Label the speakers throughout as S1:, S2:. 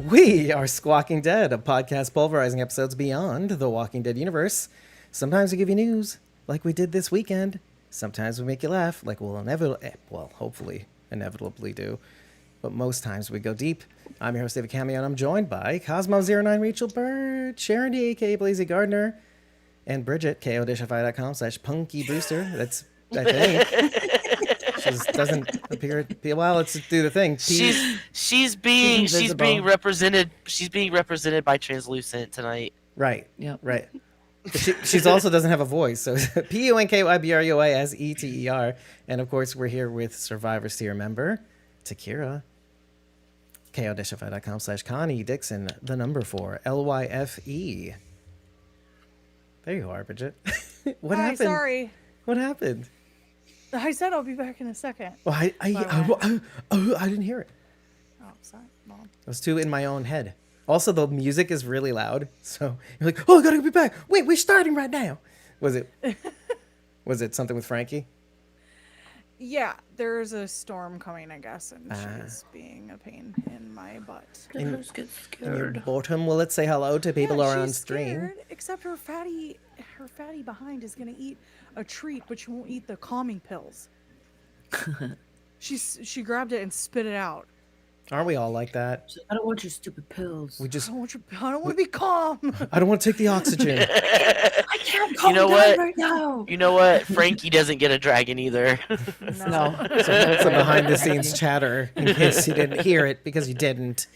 S1: We are Squawking Dead, a podcast pulverizing episodes beyond the Walking Dead universe. Sometimes we give you news, like we did this weekend. Sometimes we make you laugh, like we'll hopefully inevitably do. But most times we go deep. I'm your host, David Cameo, and I'm joined by Cosmo09 Rachel Bird, Sharon D, a.k.a. Blazy Gardner, and Bridget, ko-fi.com/Punky Brewster. That's, I think. She just doesn't appear. Well, let's do the thing.
S2: She's being represented by Translucent tonight.
S1: Right. Yeah. Right. She's also doesn't have a voice, so PUNKYBRUASETER. And of course, we're here with Survivor Seer member Takira. ko-fi.com/Connie Dixon, the number 4 LYFE. There you are, Bridget. What happened?
S3: Sorry.
S1: What happened?
S3: I said I'll be back in a second.
S1: Well, I didn't hear it.
S3: Oh, sorry, Mom.
S1: I was too in my own head. Also, the music is really loud, so you're like, "Oh, I gotta be back. Wait, we're starting right now." Was it something with Frankie?
S3: Yeah, there's a storm coming, I guess, and she's being a pain in my butt.
S2: Let's get
S1: In your
S2: scared.
S1: bottom. Well, let's say hello to people who are on
S3: she's
S1: stream.
S3: scared, except her fatty behind is gonna eat a treat, but she won't eat the calming pills. She grabbed it and spit it out.
S1: Aren't we all like that?
S2: I don't want your stupid pills.
S1: We just.
S3: I don't want to be calm.
S1: I don't want to take the oxygen.
S2: I can't calm
S4: know
S2: down
S4: what?
S2: right now.
S4: You know what? Frankie doesn't get a dragon either.
S2: No.
S1: Some behind-the-scenes chatter in case you didn't hear it because you didn't.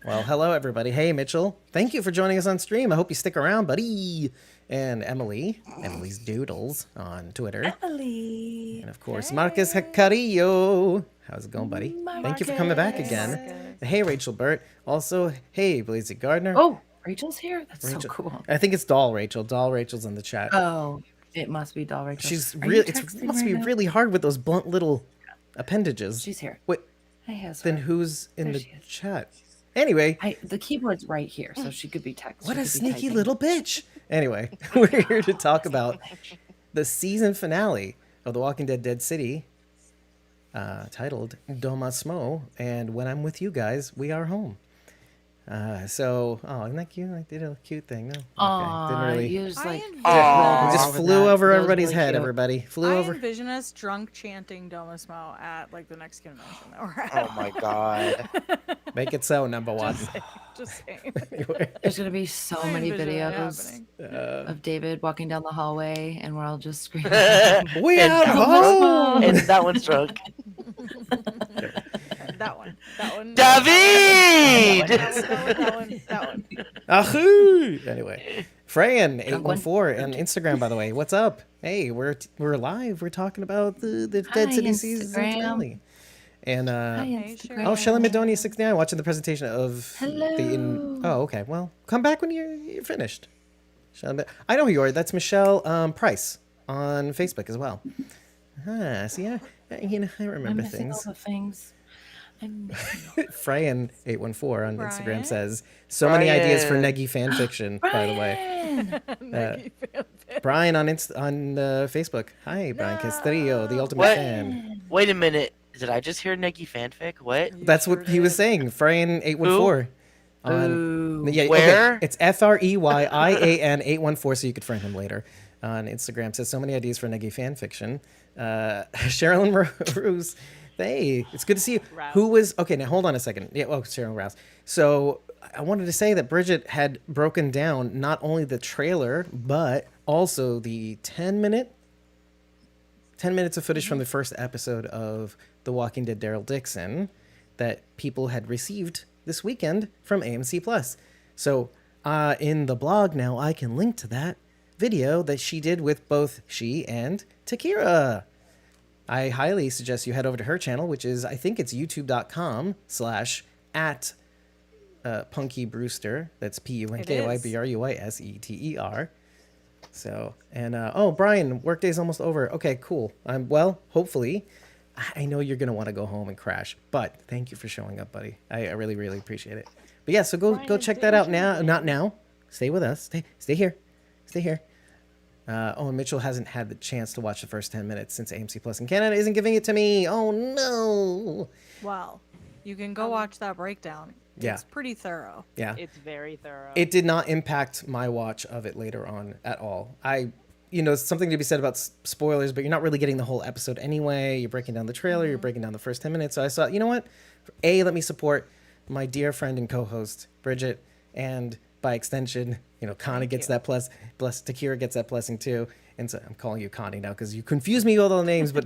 S1: Well, hello everybody. Hey Mitchell, thank you for joining us on stream. I hope you stick around, buddy. And Emily's Doodles on Twitter.
S2: Emily.
S1: And of course, Marcus Carrillo. How's it going, buddy? Thank you for coming back again.
S3: Marcus.
S1: Hey, Rachel Burt. Also, hey, Blazy Gardner.
S2: Oh, Rachel's here? That's
S1: Rachel.
S2: so cool.
S1: I think it's Doll Rachel. Doll Rachel's in the chat.
S2: Oh, it must be Doll Rachel.
S1: She's
S2: Are
S1: really.
S2: you
S1: It
S2: texting
S1: must
S2: right
S1: be
S2: now?
S1: really hard with those blunt little appendages.
S2: She's here.
S1: Wait,
S2: Hey, has
S1: then
S2: her.
S1: who's in
S2: There
S1: the
S2: she is.
S1: chat? Anyway,
S2: The keyboard's right here, so she could be texting.
S1: what a sneaky little bitch. Anyway, we're here to talk about the season finale of The Walking Dead Dead City, titled Doma Smo, and when I'm with you guys, we are home. Isn't that cute? I did a cute thing. No,
S2: Aw,
S1: didn't really.
S2: you just like...
S4: Aw.
S1: We just
S2: over
S1: flew
S2: that.
S1: over
S2: That was
S1: everybody's
S2: really
S1: head.
S2: cute.
S1: Everybody flew
S3: I
S1: over.
S3: envision us drunk chanting Doma Smo at like the next convention that we're at.
S4: Oh my god.
S1: Make it so, number one.
S3: Just saying.
S1: Anyway,
S2: There's going to be so
S3: I
S2: many
S3: envision it
S2: videos
S3: happening.
S2: of David walking down the hallway, and we're all just screaming.
S1: we
S4: And
S1: are
S4: that
S1: home.
S4: And that one's drunk.
S3: That one.
S4: David!
S3: That one.
S1: Ahoo! Anyway, Freyan814
S2: Drunk
S1: on Instagram, by the way. What's up? Hey, we're live. We're talking about the Dead
S2: Hi,
S1: City season
S2: Instagram.
S1: finale. And
S2: Hi,
S3: Hey,
S2: Instagram.
S1: oh, Shelly Madonia 69 watching the presentation of
S2: Hello.
S1: Oh, okay. Well, come back when you're finished. I know who you are. That's Michelle Price on Facebook as well. See, I remember
S2: I'm missing
S1: things.
S2: all the things.
S1: Freyan814 on Instagram
S3: Brian?
S1: says so many ideas for
S4: Brian.
S1: Neggy fan fiction. By the way,
S2: Brian!
S1: Brian on Facebook. Hi, Brian Castillo, the ultimate
S4: What?
S1: fan.
S4: Wait a minute. Did I just hear Neggy fanfic? What?
S1: That's what he was saying. Freyan814.
S2: Ooh.
S1: Yeah,
S4: Where?
S1: Okay. It's FREYIAN814, so you could friend him later on Instagram. Says so many ideas for Neggy fan fiction. Sherilyn Rose. Hey, it's good to see you.
S3: Rouse.
S1: Who was okay? Now hold on a second. Yeah, Sherilyn Rouse. So I wanted to say that Bridget had broken down not only the trailer but also the 10 minutes of footage from the first episode of The Walking Dead Daryl Dixon that people had received this weekend from AMC Plus. So in the blog now, I can link to that video that she did with both she and Takira. I highly suggest you head over to her channel, which is, I think it's youtube.com/@Punky Brewster. That's PUNKYBRUISETER. So, and Brian, workday's almost over. Okay, cool. Well, hopefully, I know you're gonna want to go home and crash, but thank you for showing up, buddy. I really, really appreciate it. But yeah, so go check that out now. Not now. Stay with us. Stay here. And Mitchell hasn't had the chance to watch the first 10 minutes since AMC Plus in Canada isn't giving it to me. Oh no.
S3: Well, you can go watch that breakdown
S1: Yeah.
S3: It's pretty thorough.
S1: Yeah.
S5: It's very thorough.
S1: It did not impact my watch of it later on at all. Something to be said about spoilers, but you're not really getting the whole episode anyway. You're breaking down the trailer, you're breaking down the first 10 minutes. So I thought, you know what? Let me support my dear friend and co-host, Bridget, and by extension, Connie gets that Takira gets that blessing too. And so I'm calling you Connie now because you confuse me with all the names, but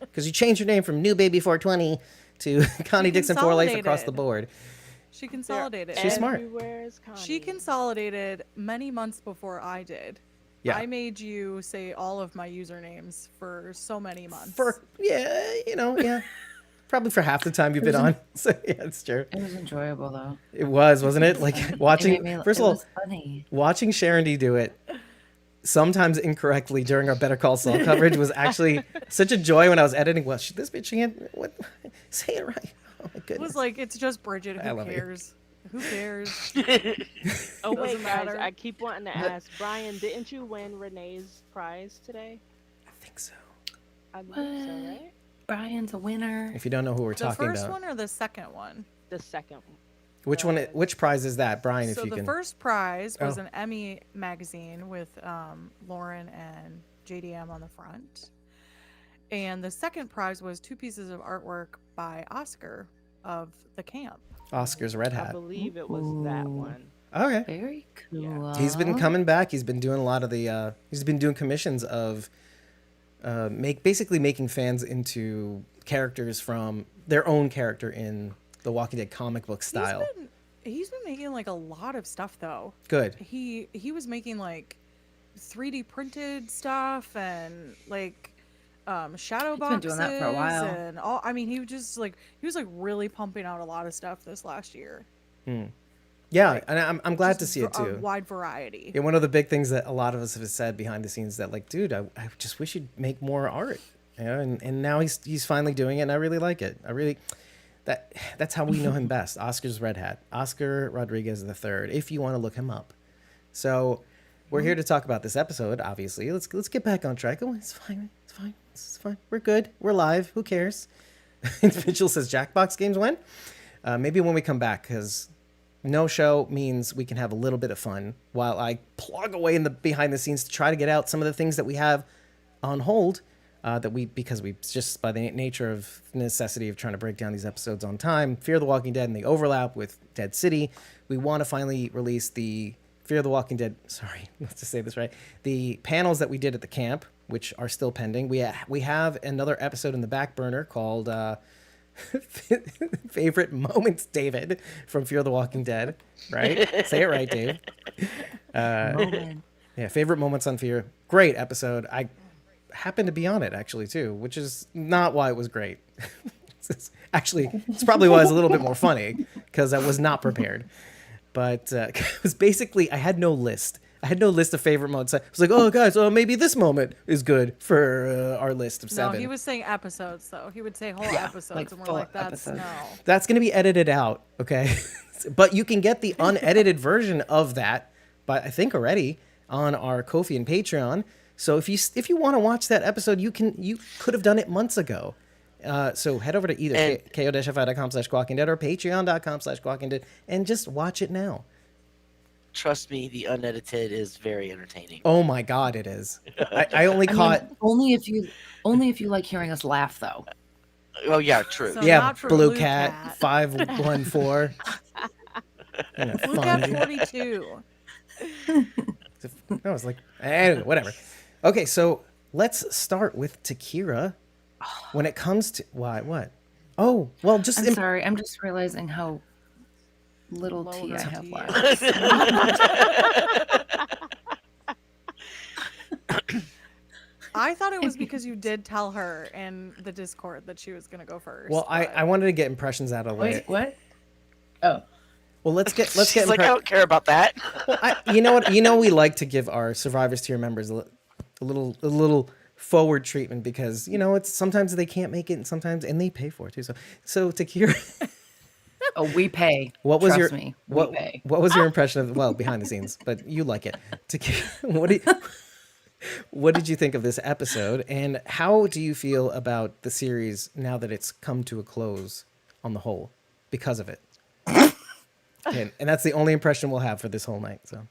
S1: because you changed your name from New Baby 420 to Connie Dixon for life across the
S3: consolidated.
S1: board.
S3: She consolidated.
S1: She's smart.
S5: Everywhere is Connie.
S3: She consolidated many months before I did.
S1: Yeah.
S3: I made you say all of my usernames for so many months.
S1: Probably for half the time you've been on. So yeah, it's true.
S2: It was enjoyable though.
S1: It was, wasn't it? Like watching, first of
S2: it
S1: all,
S2: was funny.
S1: watching Sharon D do it, sometimes incorrectly during our Better Call Saul coverage was actually such a joy when I was editing. Well, this bitch can't say it right. Oh my
S3: It
S1: goodness.
S3: was like, it's just Bridget.
S1: I
S3: Who
S1: love you.
S3: cares? Who cares?
S5: Oh wait,
S3: Doesn't
S5: guys,
S3: matter.
S5: I keep wanting to ask Brian. Didn't you win Renee's prize today?
S1: I think so.
S5: I believe so,
S2: What?
S5: right?
S2: Brian's a winner.
S1: If you don't know who we're
S3: The
S1: talking
S3: first
S1: about,
S3: one or the second one?
S5: The second.
S1: which prize is that, Brian? If
S3: So
S1: you
S3: the
S1: can.
S3: first prize was
S1: Oh.
S3: an Emmy magazine with Lauren and JDM on the front. And the second prize was 2 pieces of artwork by Oscar of the camp.
S1: Oscar's Red
S5: I
S1: Hat.
S5: believe it was that
S2: Ooh.
S5: one.
S1: Okay.
S2: Very cool.
S1: He's been coming back. He's been doing a lot of the. He's been doing commissions of, basically making fans into characters from their own character in the Walking Dead comic book style.
S3: He's been making like a lot of stuff though.
S1: Good.
S3: He was making like 3D printed stuff and like shadow
S2: He's
S3: boxes
S2: been doing that for a while.
S3: and all. I mean, he was like really pumping out a lot of stuff this last year.
S1: Yeah, and I'm glad to
S3: Just
S1: see it
S3: a
S1: too.
S3: wide variety.
S1: Yeah, one of the big things that a lot of us have said behind the scenes that like, dude, I just wish you'd make more art. And now he's finally doing it, and I really like it. That's how we know him best. Oscar's Red Hat, Oscar Rodriguez III, if you want to look him up. So we're here to talk about this episode. Obviously, let's get back on track. Oh, it's fine. We're good. We're live. Who cares? Mitchell says Jackbox games when? Maybe when we come back, because no show means we can have a little bit of fun while I plug away in the behind the scenes to try to get out some of the things that we have on hold. Because we just by the nature of necessity of trying to break down these episodes on time, Fear the Walking Dead and the overlap with Dead City, we want to finally release the Fear the Walking Dead. Sorry, let's just say this right. The panels that we did at the camp, which are still pending. We have another episode in the back burner called Favorite Moments, David, from Fear the Walking Dead. Right? Say it right, Dave.
S2: Moment.
S1: Yeah, favorite moments on Fear. Great episode. I happened to be on it actually too, which is not why it was great. It's probably why it was a little bit more funny because I was not prepared. But it was basically I had no list. I had no list of favorite moments. I was like, oh guys, maybe this moment is good for our list of 7.
S3: No, he was saying episodes though. He would say whole episodes,
S2: like
S3: and we're
S2: full
S3: like, that's
S2: episodes.
S3: no.
S1: That's going to be edited out, okay? But you can get the unedited version of that, I think already on our Ko-fi and Patreon. So if you want to watch that episode, you could have done it months ago. So head over to either ko-fi.com/walkingdead or patreon.com/walkingdead and just watch it now.
S4: Trust me, the unedited is very entertaining.
S1: Oh my God, it is. I only caught.
S2: Only if you like hearing us laugh though.
S4: Oh yeah, true.
S3: So
S1: Yeah,
S3: not for
S1: Blue
S3: Blue
S1: Cat,
S3: Cat.
S1: 514.
S3: Blue Cat 42.
S1: I was like, anyway, whatever. Okay, so let's start with Takira. When it comes to what? Oh, well, just
S2: I'm sorry. I'm just realizing how little
S3: Low
S2: tea I
S3: her
S2: have
S3: tea
S2: left.
S3: I thought it was because you did tell her in the Discord that she was gonna go first.
S1: Well,
S3: but-
S1: I wanted to get impressions out of the way.
S2: Wait, what? Oh,
S1: Well, let's get
S4: She's like, I don't care about that.
S1: Well, you know what? We like to give our Survivors tier members a little forward treatment because it's sometimes they can't make it and they pay for it too. So Takira,
S2: oh, we pay.
S1: what was
S2: Trust
S1: your
S2: me,
S1: what
S2: we pay.
S1: what was your impression of behind the scenes? But you like it, Takira. What did you think of this episode, and how do you feel about the series now that it's come to a close on the whole because of it? And that's the only impression we'll have for this whole night. So,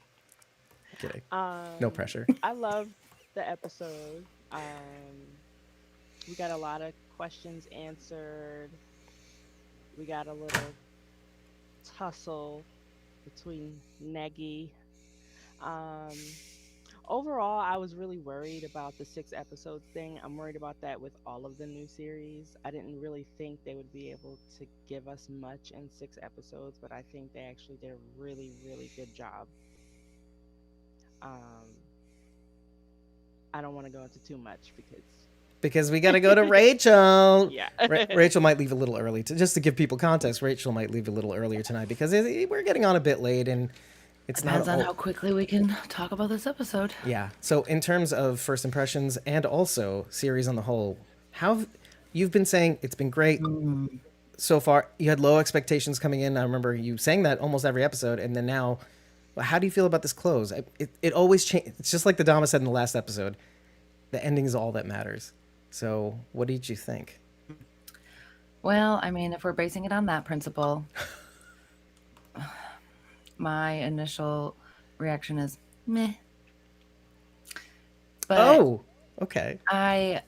S1: kidding. No
S5: Um,
S1: pressure.
S5: I loved the episode. We got a lot of questions answered. We got a little tussle between Negi. Um, Overall, I was really worried about the 6 episodes thing. I'm worried about that with all of the new series. I didn't really think they would be able to give us much in 6 episodes, but I think they actually did a really, really good job. Um, I don't want to go into too much because,
S1: Because we got to go to Rachel.
S5: yeah.
S1: Rachel might leave a little early. Just to give people context, Rachel might leave a little earlier tonight because we're getting on a bit late and it's
S2: Depends
S1: not
S2: on
S1: all,
S2: how quickly we can talk about this episode.
S1: yeah. So in terms of first impressions and also series on the whole, you've been saying it's been great so far. You had low expectations coming in. I remember you saying that almost every episode, and then now, well, how do you feel about this close? It always changes. It's just like the Dama said in the last episode. The ending is all that matters. So what did you think?
S2: Well, I mean, if we're basing it on that principle, my initial reaction is meh. But
S1: Oh, okay.
S2: I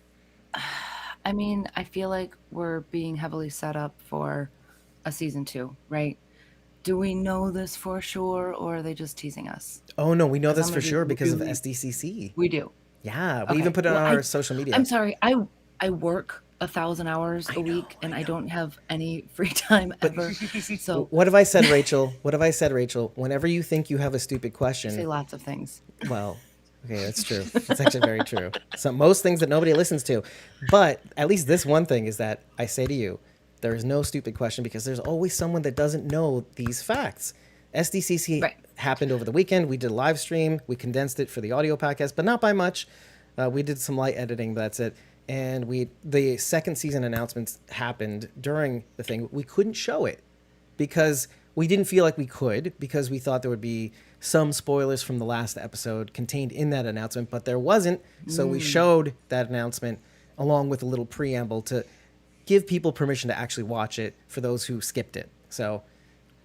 S2: mean, I feel like we're being heavily set up for a season 2, right? Do we know this for sure, or are they just teasing us?
S1: Oh no, we know
S2: 'Cause
S1: this
S2: I'm
S1: for
S2: gonna be
S1: sure because of
S2: really-
S1: SDCC.
S2: We do.
S1: Yeah, we
S2: Okay,
S1: even put it
S2: well,
S1: on our social media.
S2: I'm sorry. I work 1,000 hours a week, and I don't have any free time ever. So
S1: What have I said, Rachel? What have I said, Rachel? Whenever you think you have a stupid
S2: I say
S1: question,
S2: lots of things.
S1: well, okay, that's true. That's actually very true. So most things that nobody listens to, but at least this one thing is that I say to you, there is no stupid question because there's always someone that doesn't know these facts. SDCC
S2: Right.
S1: happened over the weekend. We did a live stream. We condensed it for the audio podcast, but not by much. We did some light editing. But that's it. And the second season announcements happened during the thing. We couldn't show it because we didn't feel like we could because we thought there would be some spoilers from the last episode contained in that announcement, but there wasn't. So we showed that announcement along with a little preamble to give people permission to actually watch it for those who skipped it. So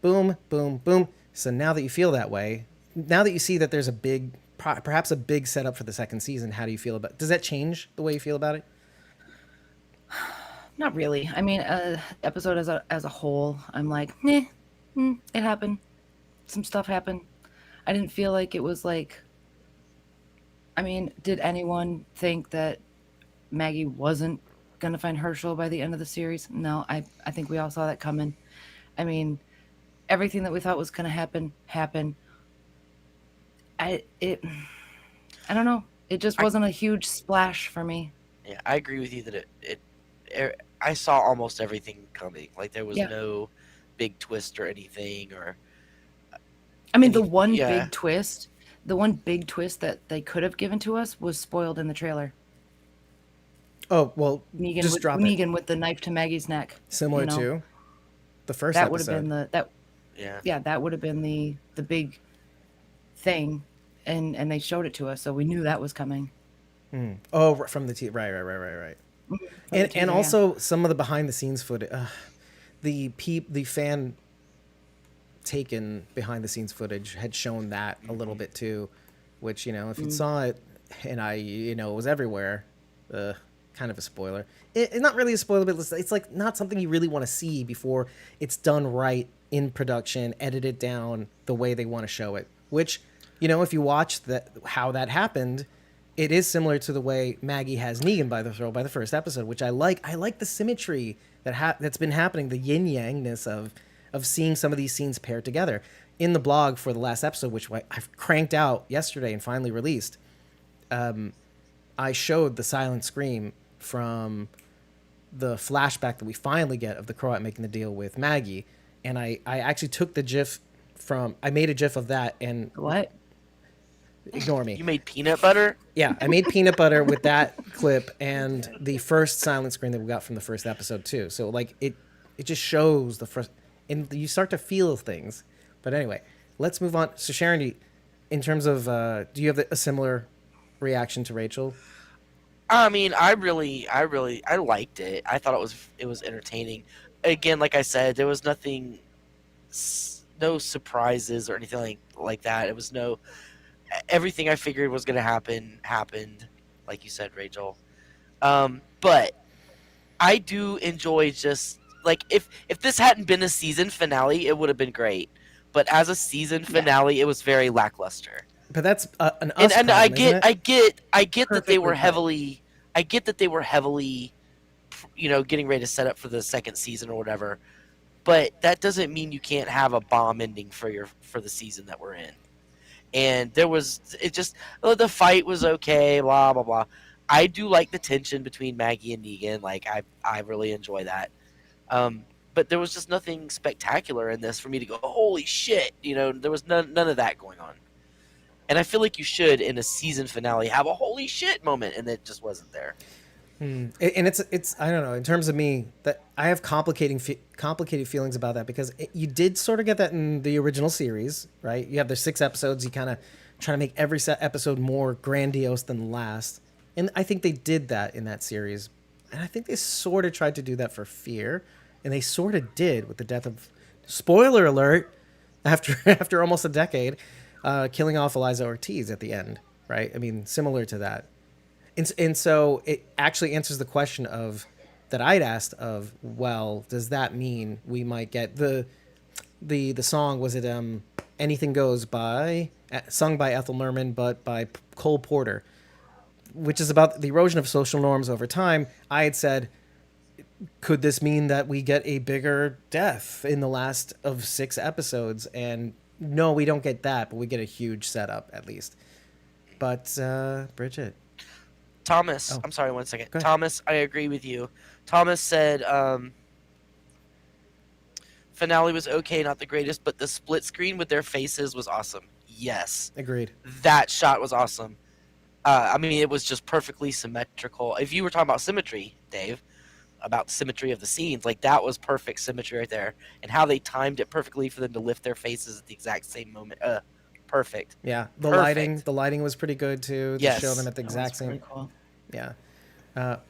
S1: boom, boom, boom. So now that you feel that way, now that you see that there's perhaps a big setup for the second season, how do you feel about? Does that change the way you feel about it?
S2: Not really. I mean, episode as a whole, I'm like, it happened. Some stuff happened. I didn't feel like it was like. I mean, did anyone think that Maggie wasn't gonna find Herschel by the end of the series? No, I think we all saw that coming. I mean, everything that we thought was gonna happen happened. I don't know. It just wasn't a huge splash for me.
S4: Yeah, I agree with you that I saw almost everything coming. Like there was
S2: Yeah.
S4: no big twist or anything, or
S2: I mean, the
S4: Any-
S2: one
S4: yeah.
S2: big twist, the one big twist that they could have given to us was spoiled in the trailer.
S1: Oh well,
S2: Negan
S1: just
S2: with
S1: drop it.
S2: Negan with the knife to Maggie's neck.
S1: Similar
S2: you know?
S1: to the first
S2: That would have
S1: episode.
S2: been that would have been the big thing, and they showed it to us, so we knew that was coming.
S1: Oh, from the right.
S2: From the
S1: And
S2: teaser, yeah.
S1: also some of the behind the scenes footage, the fan taken behind the scenes footage had shown that a little bit too, which if you saw it, and it was everywhere. Kind of a spoiler. It's not really a spoiler, but it's like not something you really want to see before it's done right in production, edited down the way they want to show it. Which, if you watch how that happened, it is similar to the way Maggie has Negan by the throat by the first episode, which I like. I like the symmetry that's been happening, the yin yangness of seeing some of these scenes paired together. In the blog for the last episode, which I've cranked out yesterday and finally released, I showed the silent scream from the flashback that we finally get of the Croat making the deal with Maggie, and I actually took the GIF I made a GIF of that, and
S2: What?
S1: ignore me.
S4: you made peanut butter.
S1: Yeah, I made peanut butter with that clip and the first silent screen that we got from the first episode too. So like it just shows the first, and you start to feel things. But anyway, let's move on. So Sharon, in terms of, do you have a similar reaction to Rachel?
S4: I mean, I liked it. I thought it was entertaining. Again, like I said, there was nothing no surprises or anything like that. It was no everything I figured was going to happen happened, like you said, Rachel. But I do enjoy just like if this hadn't been a season finale, it would have been great. But as a season finale, it was very lackluster.
S1: But that's an
S4: And
S1: us
S4: and
S1: problem, isn't it?
S4: I get that they were
S2: Perfectly put.
S4: heavily, getting ready to set up for the second season or whatever. But that doesn't mean you can't have a bomb ending for the season that we're in. And the fight was okay, blah blah blah. I do like the tension between Maggie and Negan. Like I really enjoy that. But there was just nothing spectacular in this for me to go, holy shit. There was none of that going on. And I feel like you should, in a season finale, have a holy shit moment, and it just wasn't there.
S1: And it's I don't know, in terms of me, that I have complicated feelings about that, because you did sort of get that in the original series, right? You have the 6 episodes, you kind of try to make every episode more grandiose than the last, and I think they did that in that series, and I think they sort of tried to do that for Fear, and they sort of did with the death of, spoiler alert, after almost a decade, killing off Eliza Ortiz at the end, right? I mean, similar to that. And so it actually answers the question that I'd asked of, well, does that mean we might get the song, was it Anything Goes sung by Ethel Merman but by Cole Porter, which is about the erosion of social norms over time. I had said, could this mean that we get a bigger death in the last of 6 episodes? And no, we don't get that, but we get a huge setup at least. But Bridget.
S4: Thomas, I'm sorry, 1 second. Thomas, I agree with you. Thomas said finale was okay, not the greatest, but the split screen with their faces was awesome. Yes.
S1: Agreed.
S4: That shot was awesome. I mean, it was just perfectly symmetrical. If you were talking about symmetry, Dave, about the symmetry of the scenes, like that was perfect symmetry right there. And how they timed it perfectly for them to lift their faces at the exact same moment. Perfect.
S1: Yeah, the
S4: Perfect.
S1: lighting was pretty good too. To
S4: Yes.
S1: show them at the
S2: That
S1: exact
S2: was
S1: same.
S2: pretty cool.
S1: Yeah.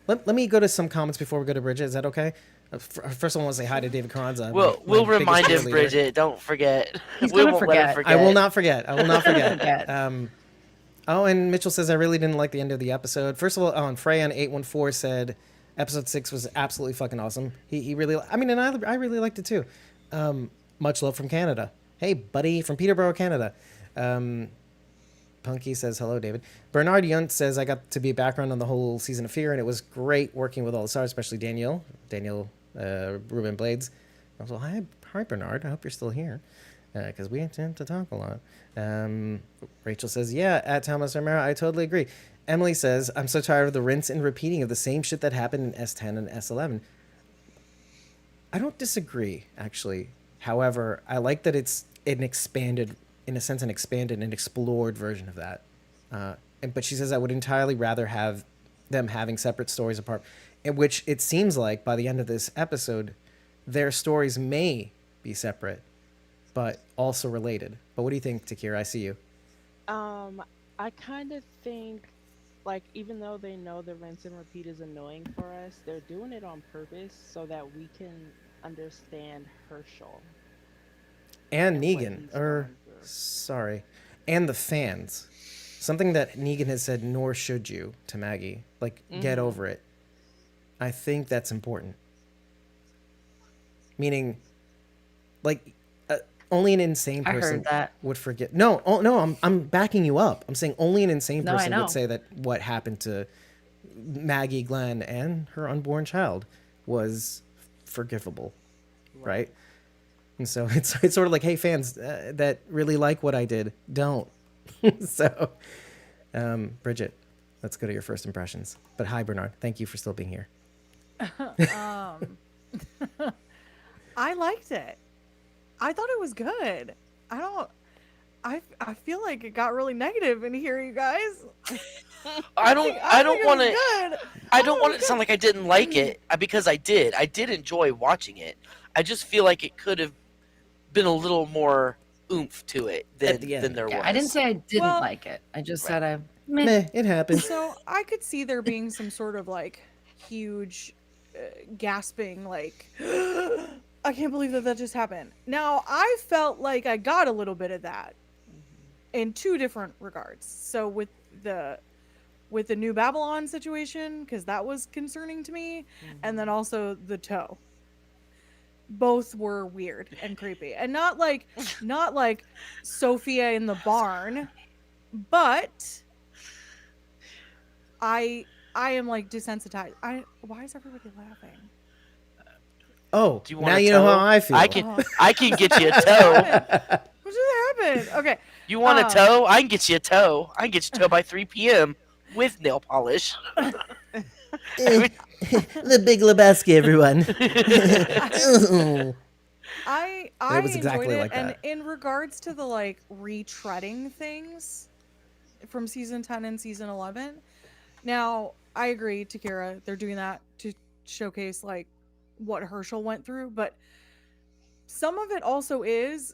S1: Let me go to some comments before we go to Bridget. Is that okay? First, I want to say hi to David Carranza.
S4: We'll
S1: my
S4: remind
S1: biggest
S4: him,
S1: cheerleader.
S4: Bridget. Don't forget.
S2: He's
S4: We
S2: gonna
S4: won't let him
S2: forget.
S1: I will not forget. I will not forget.
S2: Forget.
S1: Oh, and Mitchell says I really didn't like the end of the episode. First of all, and Freya 814 said episode 6 was absolutely fucking awesome. He really, I mean, and I really liked it too. Much love from Canada. Hey, buddy, from Peterborough, Canada. Punky says hello, David. Bernard Yunt says I got to be a background on the whole season of Fear, and it was great working with all the stars, especially Daniel Ruben Blades. Also, hi Bernard. I hope you're still here, because we tend to talk a lot. Rachel says, yeah, at Thomas Romero, I totally agree. Emily says, I'm so tired of the rinse and repeating of the same shit that happened in S10 and S11. I don't disagree, actually. However, I like that it's an expanded and explored version of that. But she says I would entirely rather have them having separate stories apart, in which it seems like by the end of this episode, their stories may be separate, but also related. But what do you think, Takira? I see you.
S5: I kind of think, like, even though they know the rinse and repeat is annoying for us, they're doing it on purpose so that we can understand Herschel.
S1: And
S5: what
S1: Negan,
S5: he's going through.
S1: sorry, and the fans. Something that Negan has said, nor should you, to Maggie. Like, get over it. I think that's important. Meaning, like, only an insane
S2: I
S1: person
S2: heard that.
S1: would forget. No, no, I'm backing you up. I'm saying only an insane
S2: No, I
S1: person
S2: know.
S1: would say that what happened to Maggie Glenn and her unborn child was forgivable, right? And so it's sort of like, hey, fans that really like what I did, don't. So, Bridget, let's go to your first impressions. But hi, Bernard. Thank you for still being here.
S3: I liked it. I thought it was good. I feel like it got really negative in here, you guys.
S4: I don't want to. I don't want it to
S3: good.
S4: sound like I didn't like it, because I did. I did enjoy watching it. I just feel like it could have been a little more oomph to it
S1: At the end.
S4: than there
S2: Yeah,
S4: was.
S2: I didn't say I didn't
S3: Well-
S2: like it. I just said
S1: Meh, it happens.
S3: So I could see there being some sort of like huge gasping, like I can't believe that just happened. Now, I felt like I got a little bit of that in two different regards. So with the New Babylon situation, because that was concerning to me, and then also the toe. Both were weird and creepy, and not like Sophia in the barn, but I am like desensitized. Why is everybody laughing?
S1: Oh,
S4: Do you want
S1: now
S4: a
S1: you know
S4: toe?
S1: how I feel.
S4: I can get you a toe.
S3: What just happened? Okay.
S4: You want a toe? I can get you a toe. I can get you a toe by 3 p.m. with nail polish.
S1: The Big Lebowski, everyone.
S3: I
S1: It was
S3: enjoyed
S1: exactly
S3: it,
S1: like
S3: and
S1: that.
S3: in regards to the like retreading things from season 10 and season 11, now I agree, Takira, they're doing that to showcase like what Herschel went through, but some of it also is,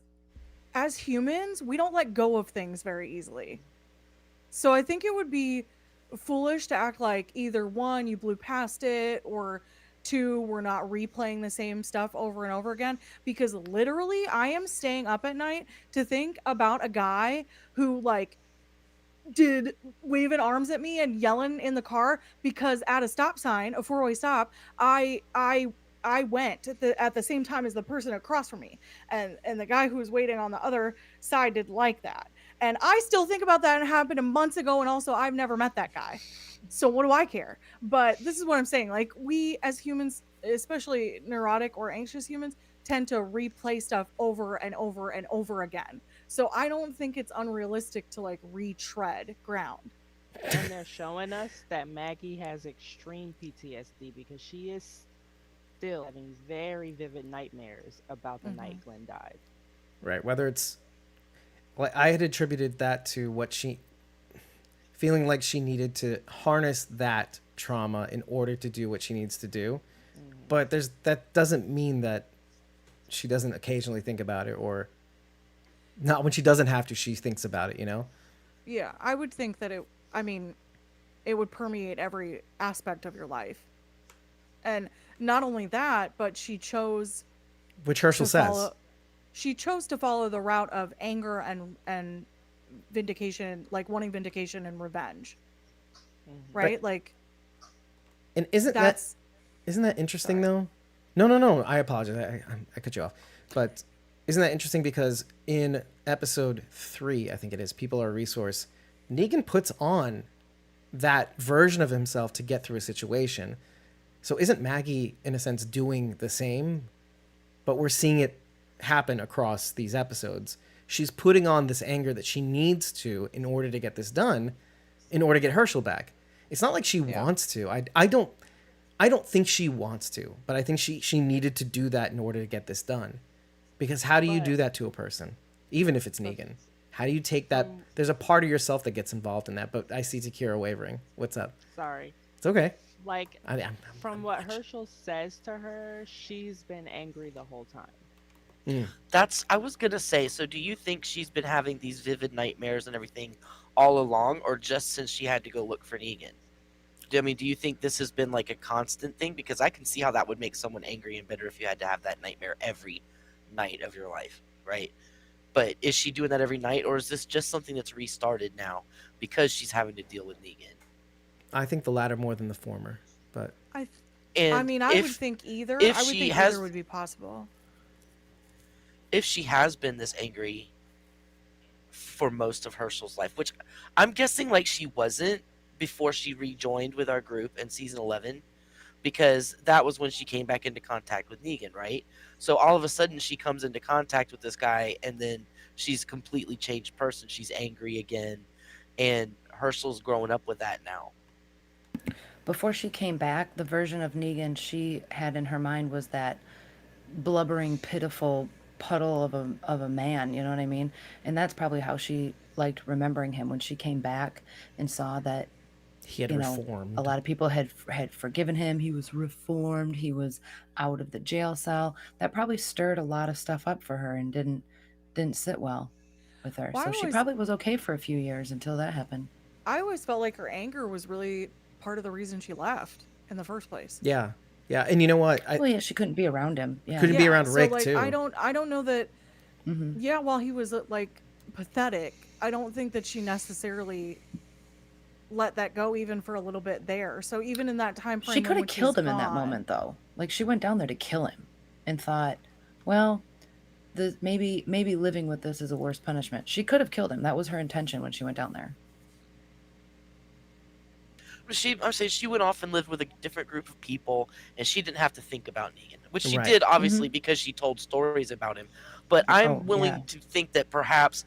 S3: as humans, we don't let go of things very easily. So I think it would be foolish to act like either one, you blew past it, or two, we're not replaying the same stuff over and over again. Because literally, I am staying up at night to think about a guy who, like, did waving arms at me and yelling in the car because at a stop sign, a four-way stop, I went at the same time as the person across from me, and the guy who was waiting on the other side didn't like that, and I still think about that, and it happened months ago, and also I've never met that guy, so what do I care? But this is what I'm saying, like, we as humans, especially neurotic or anxious humans, tend to replay stuff over and over and over again. So I don't think it's unrealistic to like retread ground.
S5: And they're showing us that Maggie has extreme PTSD because she is still having very vivid nightmares about the night Glenn died.
S1: Right. Whether it's like I had attributed that to what she feeling like she needed to harness that trauma in order to do what she needs to do. But that doesn't mean that she doesn't occasionally think about it, or not when she doesn't have to, she thinks about it, you know?
S3: Yeah, I would think that I mean, it would permeate every aspect of your life. And not only that, but
S1: Which Herschel
S3: to
S1: says.
S3: follow she chose to follow the route of anger and vindication, like wanting vindication and revenge. Right? Like,
S1: And
S3: that's
S1: isn't that interesting
S3: sorry.
S1: though? No. I apologize. I cut you off. But isn't that interesting because in episode 3, I think it is, People Are a Resource, Negan puts on that version of himself to get through a situation. So isn't Maggie in a sense doing the same? But we're seeing it happen across these episodes. She's putting on this anger that she needs to in order to get this done, in order to get Herschel back. It's not like she wants to. I don't think she wants to, but I think she needed to do that in order to get this done. Because how do you do that to a person, even if it's Negan? How do you take that? There's a part of yourself that gets involved in that, but I see Takira wavering. What's up?
S5: Sorry.
S1: It's okay.
S5: Like, from what
S1: watching.
S5: Herschel says to her, she's been angry the whole time.
S4: I was gonna say, so do you think she's been having these vivid nightmares and everything all along, or just since she had to go look for Negan? I mean, do you think this has been like a constant thing? Because I can see how that would make someone angry and bitter if you had to have that nightmare every night of your life, right? But is she doing that every night, or is this just something that's restarted now because she's having to deal with Negan?
S1: I think the latter more than the former, but
S3: I
S4: And
S3: mean, I would think either.
S4: if
S3: I would
S4: she
S3: think
S4: has-
S3: either would be possible.
S4: If she has been this angry for most of Herschel's life, which I'm guessing like she wasn't before she rejoined with our group in season 11, because that was when she came back into contact with Negan, right? So all of a sudden she comes into contact with this guy, and then she's a completely changed person. She's angry again, and Herschel's growing up with that now.
S2: Before she came back, the version of Negan she had in her mind was that blubbering, pitiful puddle of a man, you know what I mean? And that's probably how she liked remembering him when she came back and saw that,
S1: he had
S2: you know,
S1: reformed.
S2: a lot of people had forgiven him. He was reformed. He was out of the jail cell. That probably stirred a lot of stuff up for her and didn't sit well with her.
S3: Well,
S2: So she probably was okay for a few years until that happened.
S3: I always felt like her anger was really part of the reason she left in the first place.
S1: Yeah. Yeah, and you know what?
S2: Well, yeah, she couldn't be around him. Yeah.
S1: Couldn't be around Rick,
S3: like,
S1: too.
S3: I don't know that.
S2: Mm-hmm.
S3: Yeah, while he was like pathetic, I don't think that she necessarily let that go even for a little bit there. So even in that time frame,
S2: She could
S3: when
S2: have killed
S3: she's
S2: him in that
S3: gone-
S2: moment, though. Like, she went down there to kill him and thought, well, maybe living with this is a worse punishment. She could have killed him. That was her intention when she went down there.
S4: I'm saying she went off and lived with a different group of people, and she didn't have to think about Negan, which she
S1: Right.
S4: did obviously because she told stories about him. But I'm
S2: Oh,
S4: willing
S2: yeah.
S4: to think that perhaps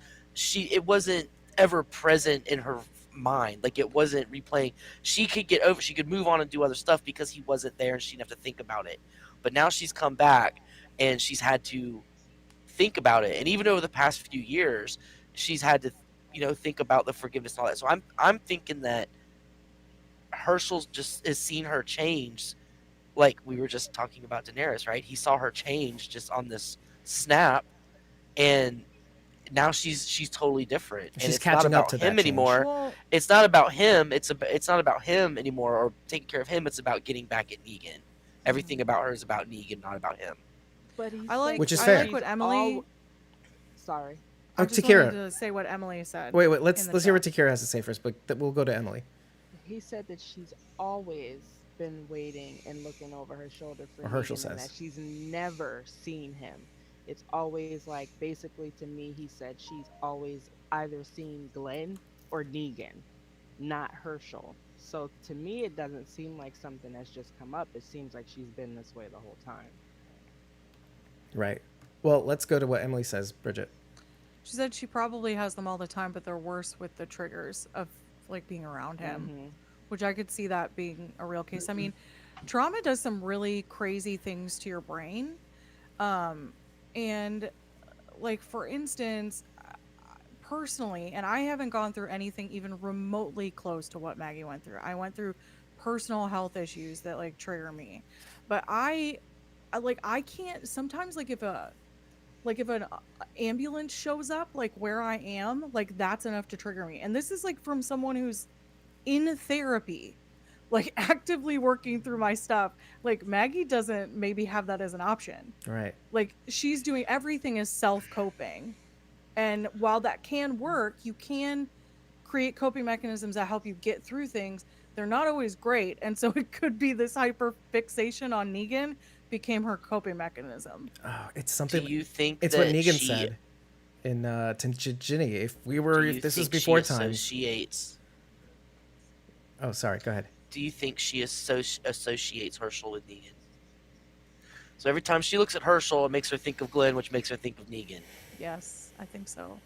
S4: it wasn't ever present in her mind, like it wasn't replaying. She could move on and do other stuff because he wasn't there, and she didn't have to think about it. But now she's come back, and she's had to think about it, and even over the past few years, she's had to, think about the forgiveness and all that. So I'm thinking that Herschel just has seen her change, like we were just talking about Daenerys, right? He saw her change just on this snap, and now she's totally different. And
S1: She's
S4: it's not
S1: catching up
S4: about
S1: to that
S4: him
S1: change.
S4: anymore.
S3: Well,
S4: It's not about him. It's not about him anymore, or taking care of him. It's about getting back at Negan. Everything about her is about Negan, not about him.
S5: But he
S3: I like,
S1: Which is
S3: I
S1: fair.
S3: like what Emily.
S5: Sorry.
S3: I
S1: Oh,
S3: just
S1: Takira.
S3: wanted to say what Emily said.
S1: Wait,
S3: in
S1: let's
S3: the
S1: hear what
S3: chat.
S1: Takira has to say first, but we'll go to Emily.
S5: He said that she's always been waiting and looking over her shoulder for
S1: Or Herschel
S5: Negan, and
S1: says.
S5: that she's never seen him. It's always like, basically to me, he said she's always either seen Glenn or Negan, not Herschel. So to me, it doesn't seem like something that's just come up. It seems like she's been this way the whole time.
S1: Right. Well, let's go to what Emily says, Bridget.
S3: She said she probably has them all the time, but they're worse with the triggers of like being around him, which I could see that being a real case. I mean, trauma does some really crazy things to your brain. And like, for instance, personally, and I haven't gone through anything even remotely close to what Maggie went through. I went through personal health issues that like trigger me. But I can't sometimes, like, if an ambulance shows up like where I am, like that's enough to trigger me. And this is like from someone who's in therapy, like actively working through my stuff. Like Maggie doesn't maybe have that as an option.
S1: Right.
S3: Like she's doing everything as self-coping. And while that can work, you can create coping mechanisms that help you get through things. They're not always great. And so it could be this hyper fixation on Negan became her coping mechanism.
S1: Oh, it's something.
S4: Do you think
S1: It's what
S4: that
S1: Negan
S4: she-
S1: said in to Ginny. If
S4: do you
S1: this was
S4: think she
S1: before times.
S4: associates-
S1: Oh, sorry. Go ahead.
S4: Do you think she associates Herschel with Negan? So every time she looks at Herschel, it makes her think of Glenn, which makes her think of Negan.
S3: Yes, I think so.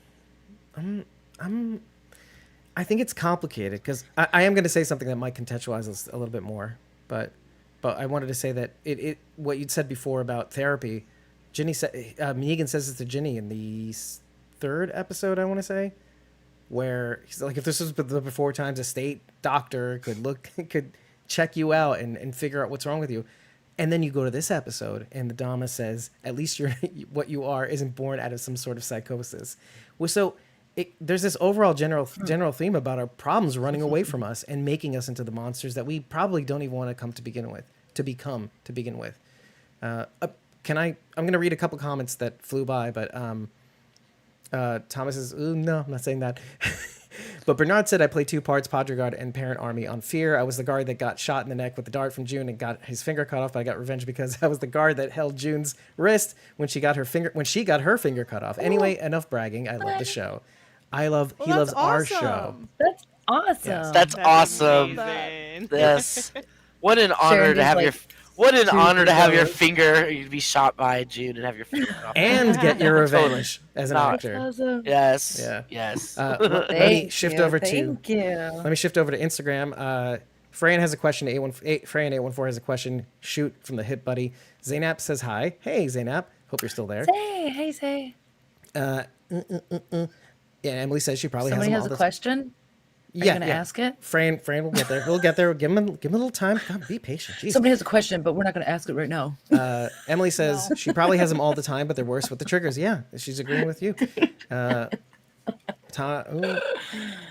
S1: I think it's complicated because I am going to say something that might contextualize this a little bit more, but I wanted to say that it what you'd said before about therapy. Ginny said Negan says this to Ginny in the third episode, I want to say, where he's like, if this was the before times, a state doctor could check you out and figure out what's wrong with you. And then you go to this episode, and the Dama says, at least you're what you are isn't born out of some sort of psychosis. Well, so there's this overall general theme about our problems running away from us and making us into the monsters that we probably don't even want to become to begin with. I'm going to read a couple comments that flew by, but Thomas says, ooh, no, I'm not saying that. But Bernard said, I play two parts, Padre Guard and Parent Army on Fear. I was the guard that got shot in the neck with the dart from June and got his finger cut off, but I got revenge because I was the guard that held June's wrist when she got her finger cut off. Anyway, enough bragging. I love the show. He loves our show.
S2: That's awesome.
S1: Yes.
S4: That's awesome.
S5: amazing.
S4: Yes. What an honor
S2: Sharon
S4: to
S2: is
S4: have
S2: like,
S4: your what an
S2: "Dude,
S4: honor to have your
S2: those."
S4: finger you'd be shot by June and have your finger cut off.
S1: And get your
S4: Totally.
S1: revenge as an
S4: Not-
S1: actor.
S2: Awesome.
S4: Yes.
S1: Yeah.
S4: Yes.
S1: Let me shift over to
S2: Thank you.
S1: Let me shift over to Instagram. Fran has a question. Fran814 has a question. Shoot from the hit buddy. Zaynap says hi. Hey, Zaynap. Hope you're still there.
S2: Hey, say.
S1: Yeah, Emily says she probably
S2: Somebody
S1: has
S2: has
S1: them
S2: a
S1: all
S2: question. Are you gonna ask it?
S1: Fran will get there. We'll get there. Give him a little time. God, be patient. Jeez.
S2: Somebody has a question, but we're not gonna ask it right now.
S1: Emily says she probably has them all the time, but they're worse with the triggers. Yeah, she's agreeing with you.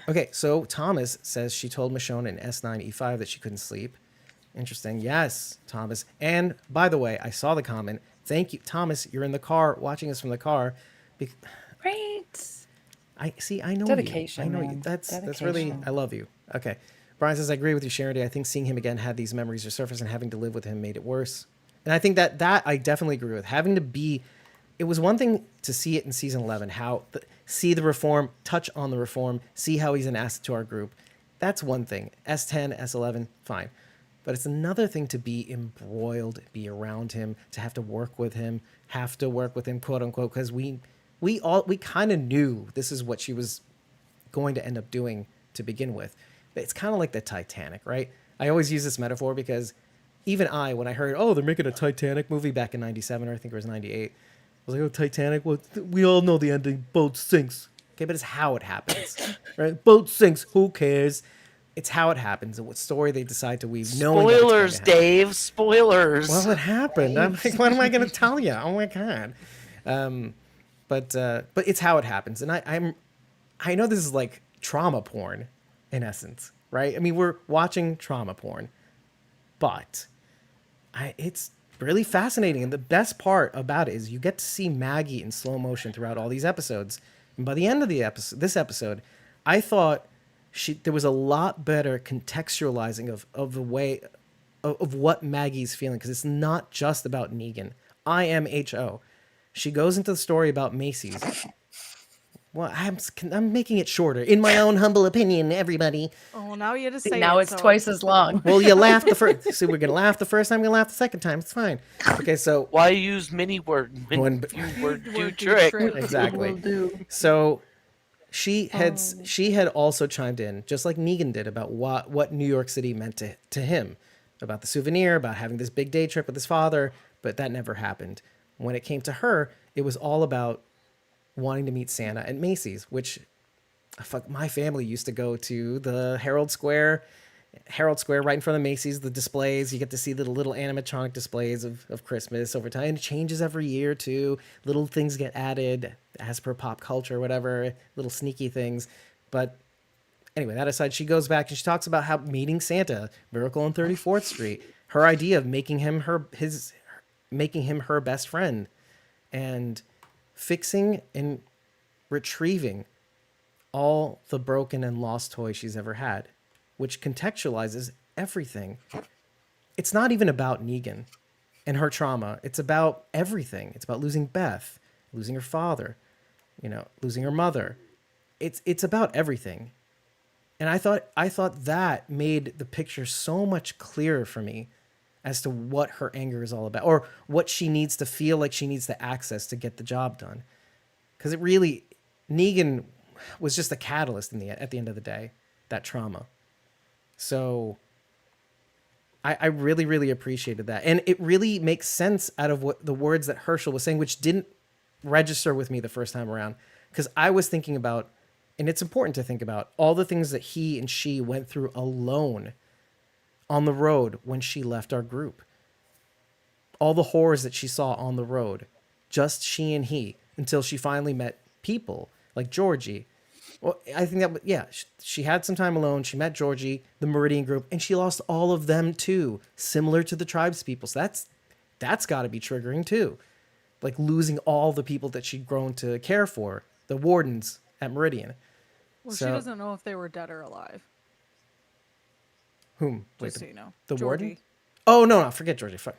S1: Okay, so Thomas says she told Michonne in S9 E5 that she couldn't sleep. Interesting. Yes, Thomas. And by the way, I saw the comment. Thank you, Thomas. You're in the car watching us from the car. Bec-
S2: Right.
S1: I see. I know you. I
S2: Dedication,
S1: know you.
S2: man.
S1: That's really.
S2: Dedication.
S1: I love you. Okay. Brian says I agree with you, Charity. I think seeing him again had these memories resurface, and having to live with him made it worse. And I think that I definitely agree with. Having to be, it was one thing to see it in season 11, see the reform, touch on the reform, see how he's an asset to our group. That's one thing. S10, S11, fine. But it's another thing to be embroiled, be around him, to have to work with him, quote unquote, because we kind of knew this is what she was going to end up doing to begin with. But it's kind of like the Titanic, right? I always use this metaphor because even when I heard, oh, they're making a Titanic movie back in 97, or I think it was 98, I was like, oh, Titanic, well, we all know the ending, boat sinks. Okay, but it's how it happens, right? Boat sinks, who cares? It's how it happens and what story they decide to weave, knowing that it's going
S4: Spoilers,
S1: to happen.
S4: Dave. Spoilers.
S1: Well, it happened. I'm like, what am I going to tell you? Oh my god! But it's how it happens, and I know this is like trauma porn, in essence, right? I mean, we're watching trauma porn, but it's really fascinating, and the best part about it is you get to see Maggie in slow motion throughout all these episodes. And by the end of this episode, I thought there was a lot better contextualizing of the way of what Maggie's feeling, because it's not just about Negan. IMHO. She goes into the story about Macy's. Well, I'm making it shorter, in my own humble opinion, everybody.
S3: Oh, now you had to
S2: See,
S3: say
S2: now
S3: it,
S2: it's
S3: so-
S2: twice as long.
S1: Well, you laughed the first. See, we're gonna laugh the first time. We're gonna laugh the second time. It's fine. Okay, so
S4: Why use many word?
S1: When-
S4: Few word do
S3: Word do
S4: trick.
S3: trick.
S1: exactly.
S2: Will do.
S1: So she had also chimed in, just like Negan did, about what New York City meant to him, about the souvenir, about having this big day trip with his father, but that never happened. When it came to her, it was all about wanting to meet Santa at Macy's, which my family used to go to the Herald Square right in front of Macy's, the displays. You get to see the little animatronic displays of Christmas over time. And it changes every year too. Little things get added as per pop culture, whatever, little sneaky things. But anyway, that aside, she goes back and she talks about how meeting Santa, Miracle on 34th Street, her idea of making him her best friend, and fixing and retrieving all the broken and lost toys she's ever had, which contextualizes everything. It's not even about Negan and her trauma. It's about everything. It's about losing Beth, losing her father, losing her mother. It's about everything. And I thought that made the picture so much clearer for me as to what her anger is all about, or what she needs to feel like she needs to access to get the job done. Because Negan was just a catalyst at the end of the day, that trauma. So I really, really appreciated that. And it really makes sense out of what the words that Herschel was saying, which didn't register with me the first time around. Because I was thinking about, and it's important to think about, all the things that he and she went through alone on the road when she left our group. All the horrors that she saw on the road, just she and he, until she finally met people like Georgie. Well, I think she had some time alone. She met Georgie, the Meridian group, and she lost all of them too, similar to the tribes people. So that's got to be triggering too, like losing all the people that she'd grown to care for, the wardens at Meridian.
S3: Well,
S1: So-
S3: she doesn't know if they were dead or alive.
S1: Whom?
S3: Just so you know.
S1: the warden?
S3: Georgie.
S1: Oh no, forget Georgie. Fuck.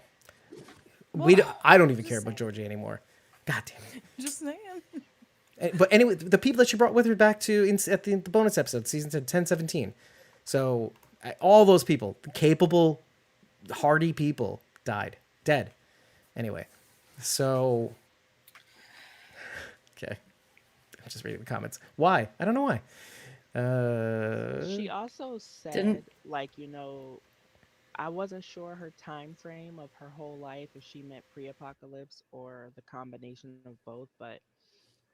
S3: Well,
S1: I don't even care about Georgie anymore. God damn it.
S3: Just saying.
S1: But anyway, the people that she brought with her back to at the bonus episode, season 10, 17. So all those people, the capable, hardy people, dead. Anyway, so okay, I'm just reading the comments. Why? I don't know why.
S5: She also said,
S2: Didn't-
S5: I wasn't sure her time frame of her whole life, if she meant pre-apocalypse or the combination of both, but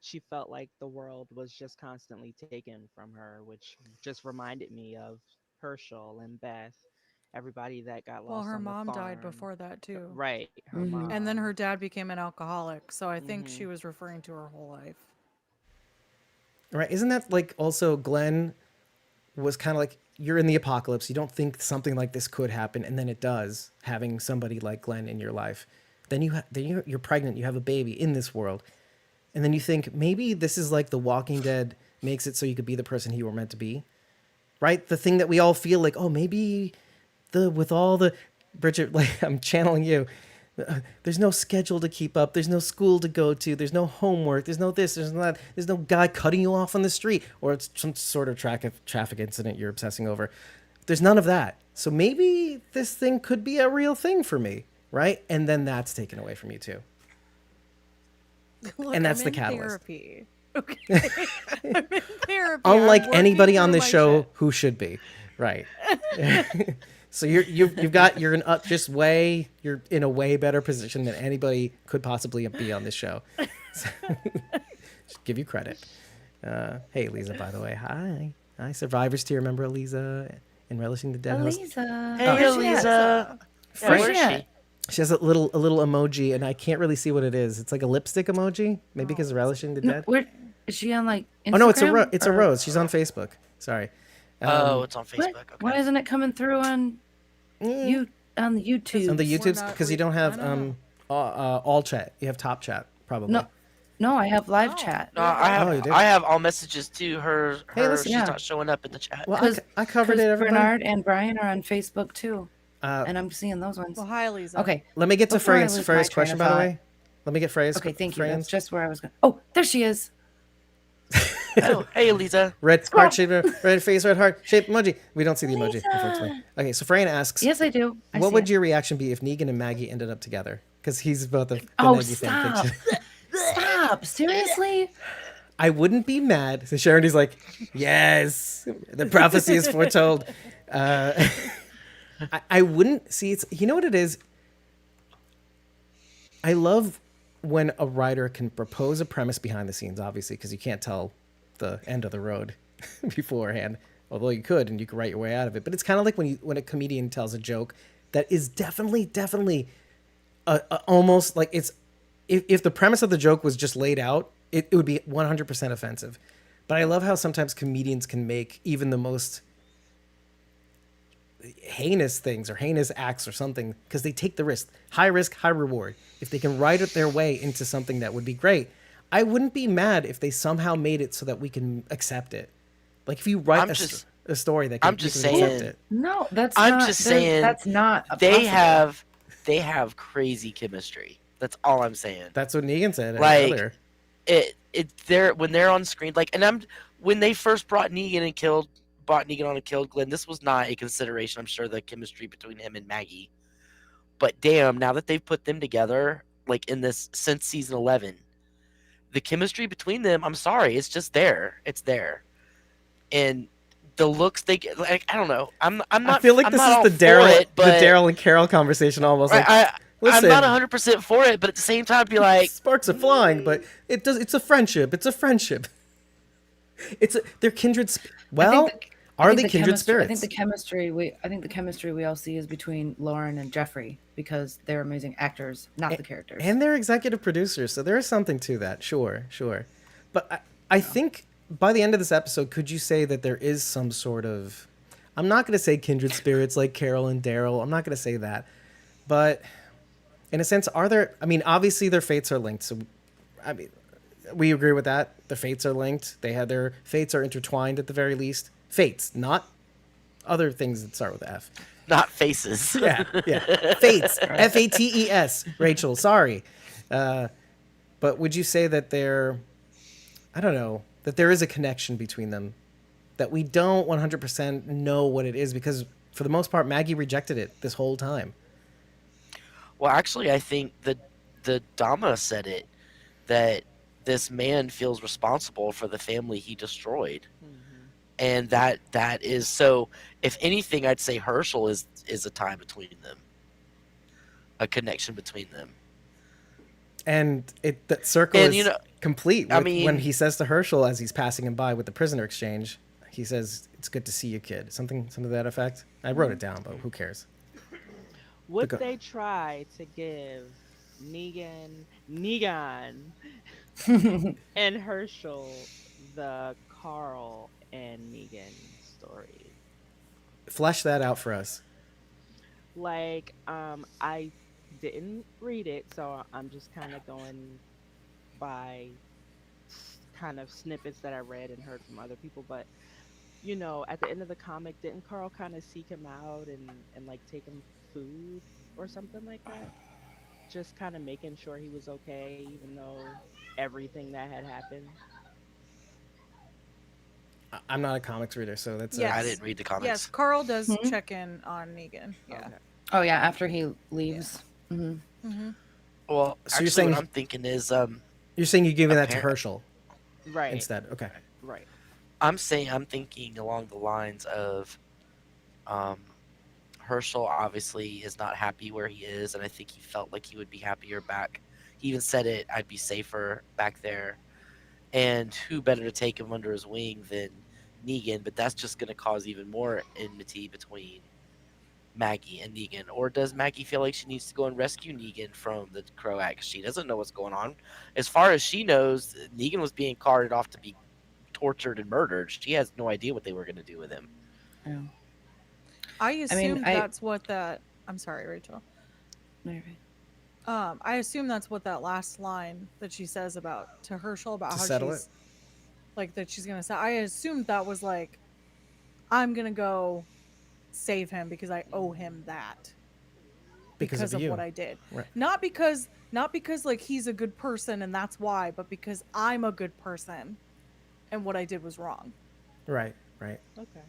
S5: she felt like the world was just constantly taken from her, which just reminded me of Herschel and Beth, everybody that got
S3: Well,
S5: lost
S3: her
S5: on the
S3: mom died
S5: farm.
S3: before that too.
S5: Right, her
S2: Mhm.
S5: mom.
S3: And then her dad became an alcoholic. So I think
S5: Mhm.
S3: she was referring to her whole life.
S1: Right? Isn't that like also Glenn was kind of like you're in the apocalypse. You don't think something like this could happen, and then it does. Having somebody like Glenn in your life, then you're pregnant. You have a baby in this world, and then you think maybe this is like The Walking Dead makes it so you could be the person you were meant to be, right? The thing that we all feel like, oh, maybe with all the Bridget, like I'm channeling you. There's no schedule to keep up. There's no school to go to. There's no homework. There's no this. There's no that. There's no guy cutting you off on the street, or it's some sort of traffic incident you're obsessing over. There's none of that. So maybe this thing could be a real thing for me, right? And then that's taken away from you too.
S3: Look,
S1: And that's
S3: I'm
S1: the
S3: in
S1: catalyst.
S3: Therapy. Okay. I'm in therapy.
S1: Unlike
S3: I'm
S1: anybody
S3: working
S1: on
S3: through
S1: this
S3: my
S1: show
S3: shit.
S1: who should be, right? So you're in a way better position than anybody could possibly be on this show. So, just give you credit. Hey, Lisa, by the way, hi, Survivors tier member Lisa and Relishing the Dead host.
S2: Elisa.
S4: Hey,
S2: Where's she at?
S4: Elisa. Yeah,
S1: Frank-
S4: where's she?
S1: She has a little emoji, and I can't really see what it is. It's like a lipstick emoji, maybe because of Relishing the
S2: No,
S1: Dead.
S2: where is she on? Like Instagram?
S1: Oh no, it's a
S2: or-
S1: rose. She's on Facebook. Sorry.
S4: Oh, it's on Facebook.
S2: What?
S4: Okay.
S2: Why isn't it coming through on
S1: Mm.
S2: on the YouTube?
S1: On the
S3: We're
S1: YouTubes
S3: not
S1: because you
S3: re-
S1: don't have
S3: I don't
S1: all chat. You have top chat probably.
S2: No, I have live
S3: Oh.
S2: chat.
S4: No, I have
S1: Oh, you did?
S4: I have all messages too.
S1: Hey, listen-
S4: She's
S2: Yeah.
S4: not showing up in the chat.
S1: Well,
S2: Because
S1: I covered it. Everybody.
S2: Bernard and Brian are on Facebook too,
S1: Uh,
S2: and I'm seeing those ones.
S3: Well, hi, Lisa.
S2: Okay.
S1: let me get to
S2: Before I
S1: Freya's
S2: lose my train
S1: question,
S2: of
S1: by the
S2: thought.
S1: way. Let me get Freya's.
S2: Okay, thank you. That's
S1: Freya's.
S2: just where I was going. Oh, there she is.
S4: Oh, hey, Elisa.
S1: Red heart shape, red face, red heart shape emoji. We don't see the emoji,
S2: Lisa.
S1: unfortunately. Okay, so Freya asks,
S2: Yes, I do.
S1: what would your reaction be if Negan and Maggie ended up together? Because he's about the
S2: Oh,
S1: Maggie fan
S2: stop.
S1: fiction.
S2: Stop! Seriously?
S1: I wouldn't be mad. So Sharon's like, yes, the prophecy is foretold. I wouldn't see it's. You know what it is? I love when a writer can propose a premise behind the scenes, obviously, because you can't tell the end of the road beforehand. Although you could, and you could write your way out of it. But it's kind of like when a comedian tells a joke that is definitely almost like it's. If the premise of the joke was just laid out, it would be 100% offensive. But I love how sometimes comedians can make even the most heinous things or heinous acts or something because they take the risk. High risk, high reward. If they can write it their way into something that would be great, I wouldn't be mad if they somehow made it so that we can accept it. Like if you write a story that
S4: I'm
S1: you
S4: just
S1: can accept
S4: saying-
S1: it.
S2: No, that's
S4: I'm
S2: not.
S4: just saying
S2: that's not.
S4: They
S2: possible.
S4: have crazy chemistry. That's all I'm saying.
S1: That's what Negan said
S4: Like,
S1: earlier.
S4: When they're on screen, like, and when they first brought Negan on and killed Glenn, this was not a consideration. I'm sure the chemistry between him and Maggie, but damn, now that they've put them together, like in this since season 11, the chemistry between them, I'm sorry, it's just there. It's there, and the looks they get, like, I don't know. I'm not.
S1: I feel like
S4: I'm
S1: this
S4: not
S1: is
S4: all
S1: the
S4: for
S1: Daryl,
S4: it, but
S1: the Daryl and Carol conversation almost. Like, listen,
S4: I'm not 100% for it, but at the same time, be like,
S1: sparks are flying, but it's a friendship. It's a friendship. They're kindred. Are they kindred spirits?
S2: I think the chemistry we all see is between Lauren and Jeffrey because they're amazing actors, not the characters.
S1: And they're executive producers, so there is something to that. Sure. But I think by the end of this episode, could you say that there is some sort of? I'm not going to say kindred spirits like Carol and Daryl. I'm not going to say that, but in a sense, are there? I mean, obviously their fates are linked. So, I mean, we agree with that. The fates are linked. Their fates are intertwined at the very least. Fates, not other things that start with F.
S4: not faces.
S1: Yeah. Fates. Fates. Rachel, sorry. But would you say that that there is a connection between them that we don't 100% know what it is because for the most part, Maggie rejected it this whole time.
S4: Well, actually, I think the Dama said it, that this man feels responsible for the family he destroyed. And that is so. If anything, I'd say Herschel is a tie between them, a connection between them.
S1: And that circle
S4: And,
S1: is complete when he says to Herschel as he's passing him by with the prisoner exchange, he says, "It's good to see you, kid." Something to that effect. I wrote it down, but who cares?
S5: Would they try to give Negan, and Herschel the Carl and Negan's story.
S1: Flesh that out for us.
S5: Like, I didn't read it, so I'm just kind of going by kind of snippets that I read and heard from other people. But at the end of the comic, didn't Carl kind of seek him out and like take him food or something like that? Just kind of making sure he was okay, even though everything that had happened.
S1: I'm not a comics reader, so that's
S3: Yes.
S4: I didn't read the comics.
S3: Yes, Carl does
S2: Hmm?
S3: check in on Negan. Yeah.
S5: Okay.
S2: Oh yeah, after he leaves.
S3: hmm
S4: Well,
S1: So you're
S4: actually,
S1: saying-
S4: what I'm thinking is,
S1: You're saying you're giving that to
S4: Apparent-
S1: Herschel
S5: Right.
S1: instead. Okay.
S5: Right.
S4: I'm thinking along the lines of, um, Herschel obviously is not happy where he is, and I think he felt like he would be happier back. He even said it, I'd be safer back there. And who better to take him under his wing than Negan? But that's just going to cause even more enmity between Maggie and Negan. Or does Maggie feel like she needs to go and rescue Negan from the Croat? She doesn't know what's going on. As far as she knows, Negan was being carted off to be tortured and murdered. She has no idea what they were going to do with him.
S2: Yeah.
S3: I assume
S2: I-
S3: that's what that. I'm sorry, Rachel.
S2: Maybe.
S3: I assume that's what that last line that she says about to Herschel about
S1: To
S3: how
S1: settle
S3: she's like that she's gonna say. I assumed that was like, I'm gonna go save him because I owe him that
S1: Because of you.
S3: what I did.
S1: Right.
S3: Not because like he's a good person and that's why, but because I'm a good person and what I did was wrong.
S1: Right. Right.
S5: Okay.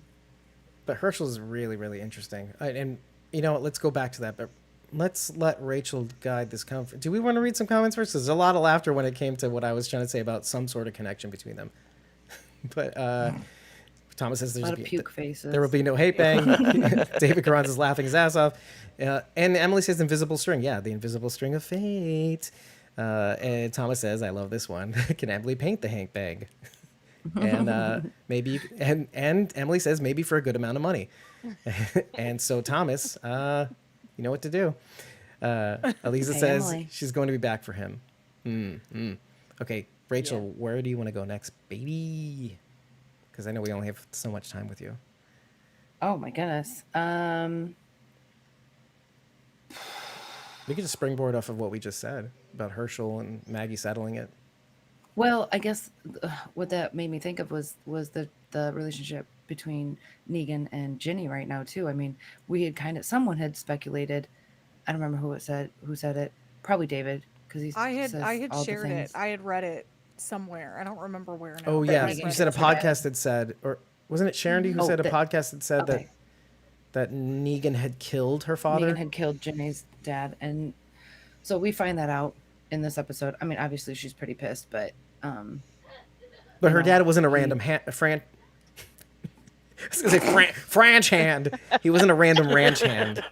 S1: But Herschel's really, really interesting. And you know what? Let's go back to that. But let's let Rachel guide this conference. Do we want to read some comments first? There's a lot of laughter when it came to what I was trying to say about some sort of connection between them. But Thomas says
S2: A lot of puke faces.
S1: there will be no hate bang. David Carranza is laughing his ass off. And Emily says invisible string. Yeah, the invisible string of fate. And Thomas says, I love this one. Can Emily paint the hank bag? And maybe and Emily says maybe for a good amount of money. And so Thomas, you know what to do. Elisa
S2: Hey,
S1: says
S2: Emily.
S1: she's going to be back for him. Okay, Rachel,
S5: Yeah.
S1: where do you want to go next, baby? Because I know we only have so much time with you.
S2: Oh my goodness.
S1: We could just springboard off of what we just said about Herschel and Maggie settling it.
S2: Well, I guess what that made me think of was the relationship between Negan and Ginny right now too. I mean, we had someone had speculated. I don't remember who said it. Probably David, because he's.
S3: I had
S2: says all the
S3: shared it.
S2: things.
S3: I had read it somewhere. I don't remember where now.
S1: Oh
S3: but
S1: yeah,
S3: I
S2: Negan
S1: you
S3: read
S1: said a
S3: it.
S1: podcast had said, or wasn't it Sharon who
S2: Oh,
S1: said a
S2: that-
S1: podcast had said
S2: Okay.
S1: that Negan had killed her father?
S2: Negan had killed Ginny's dad, and so we find that out in this episode. I mean, obviously she's pretty pissed, but
S1: But her
S2: know,
S1: dad wasn't a
S2: he-
S1: random Fran. I was gonna say Franch hand. He wasn't a random ranch hand.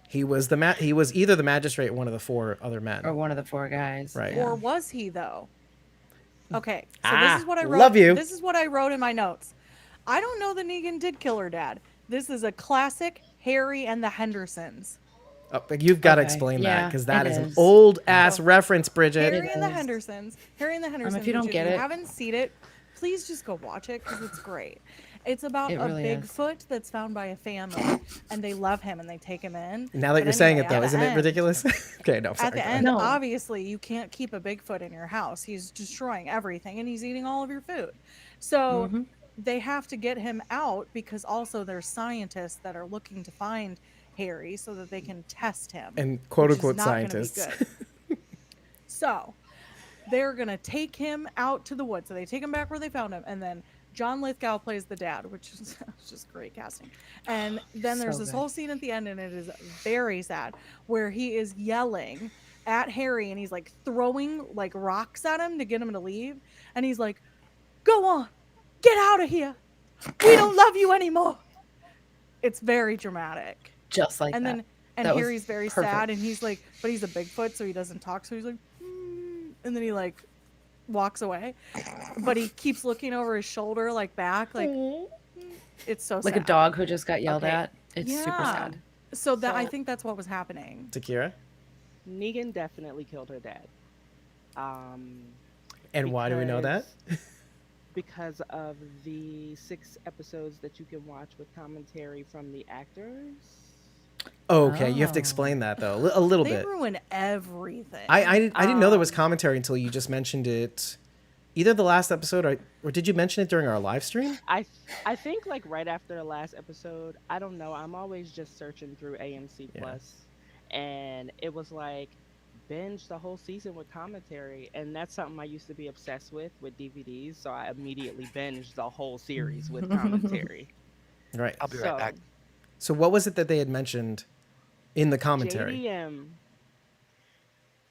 S1: He was he was either the magistrate or one of the four other men.
S2: or one of the four guys.
S1: Right.
S2: Yeah.
S3: Or was he though? Okay, so
S1: Ah,
S3: this is what I wrote.
S1: love you.
S3: This is what I wrote in my notes. I don't know that Negan did kill her dad. This is a classic Harry and the Hendersons.
S1: Oh, but you've got to
S2: Okay.
S1: explain that
S2: Yeah,
S1: because that
S2: it
S1: is an
S2: is.
S1: old ass reference, Bridget.
S3: Harry and the
S2: is.
S3: Hendersons. Harry and the Hendersons.
S2: if you don't
S3: which
S2: get
S3: if
S2: it-
S3: you haven't seen it, please just go watch it because it's great. It's about
S2: It
S3: a
S2: really is.
S3: Bigfoot that's found by a family, and they love him and they take him in.
S1: Now that
S3: But
S1: you're saying
S3: anyway,
S1: it though,
S3: at the
S1: isn't it
S3: end-
S1: ridiculous? Okay, no, sorry.
S3: At the
S1: go ahead.
S3: end,
S2: No.
S3: obviously, you can't keep a Bigfoot in your house. He's destroying everything and he's eating all of your food. So
S2: Mhm.
S3: they have to get him out because also there's scientists that are looking to find Harry so that they can test him.
S1: And quote
S3: which is
S1: unquote
S3: not gonna be
S1: scientists.
S3: good. So they're going to take him out to the woods. So they take him back where they found him. And then John Lithgow plays the dad, which is just great casting. And then there's
S2: So
S3: this
S2: good.
S3: whole scene at the end, and it is very sad, where he is yelling at Harry and he's like throwing like rocks at him to get him to leave. And he's like, go on, get out of here. We don't love you anymore. It's very dramatic.
S2: Just like
S3: And
S2: that.
S3: then and
S2: That was
S3: Harry's very
S2: perfect.
S3: sad and he's like, but he's a Bigfoot, so he doesn't talk, so he's like, and then he like walks away, but he keeps looking over his shoulder like back, like it's so
S2: like
S3: sad.
S2: a dog who just got yelled
S3: Okay.
S2: at. It's super
S3: Yeah.
S2: sad.
S3: So that I
S5: So-
S3: think that's what was happening.
S1: Takira?
S5: Negan definitely killed her dad.
S1: And why do we know that?
S5: because of the 6 episodes that you can watch with commentary from the actors.
S1: Okay, you have to
S2: Oh.
S1: explain that though, a little
S3: They
S1: bit.
S3: ruin everything.
S1: I didn't know there was
S5: Um,
S1: commentary until you just mentioned it, either the last episode or did you mention it during our live stream?
S5: I think like right after the last episode, I don't know. I'm always just searching through AMC
S1: Yeah.
S5: Plus, and it was like binge the whole season with commentary, and that's something I used to be obsessed with DVDs. So I immediately binged the whole series with commentary.
S1: Right.
S4: I'll be right back.
S5: So
S1: So what was it that they had mentioned in the commentary?
S5: JDM,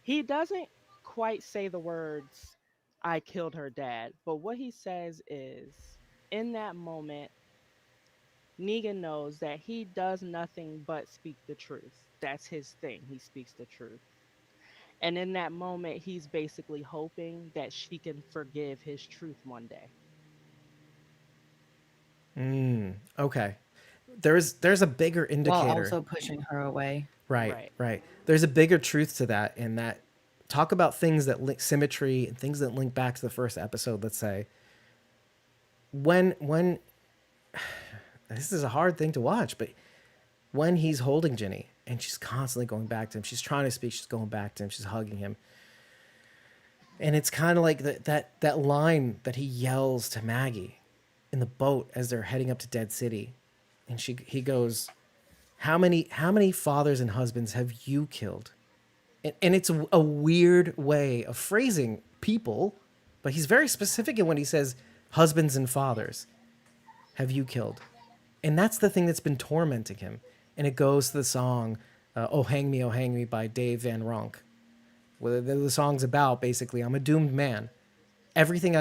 S5: he doesn't quite say the words "I killed her dad," but what he says is, in that moment, Negan knows that he does nothing but speak the truth. That's his thing. He speaks the truth. And in that moment, he's basically hoping that she can forgive his truth one day.
S1: Okay. There's a bigger
S2: While
S1: indicator.
S2: also pushing her away.
S1: Right,
S5: Right.
S1: right. There's a bigger truth to that in that talk about things that link symmetry and things that link back to the first episode, let's say. When this is a hard thing to watch, but when he's holding Ginny and she's constantly going back to him, she's trying to speak, she's going back to him, she's hugging him. And it's kind of like that line that he yells to Maggie in the boat as they're heading up to Dead City. And he goes, how many fathers and husbands have you killed? And it's a weird way of phrasing people, but he's very specific in when he says husbands and fathers have you killed. And that's the thing that's been tormenting him. And it goes to the song oh Hang Me by Dave Van Ronk. Well, the song's about basically I'm a doomed man. Everything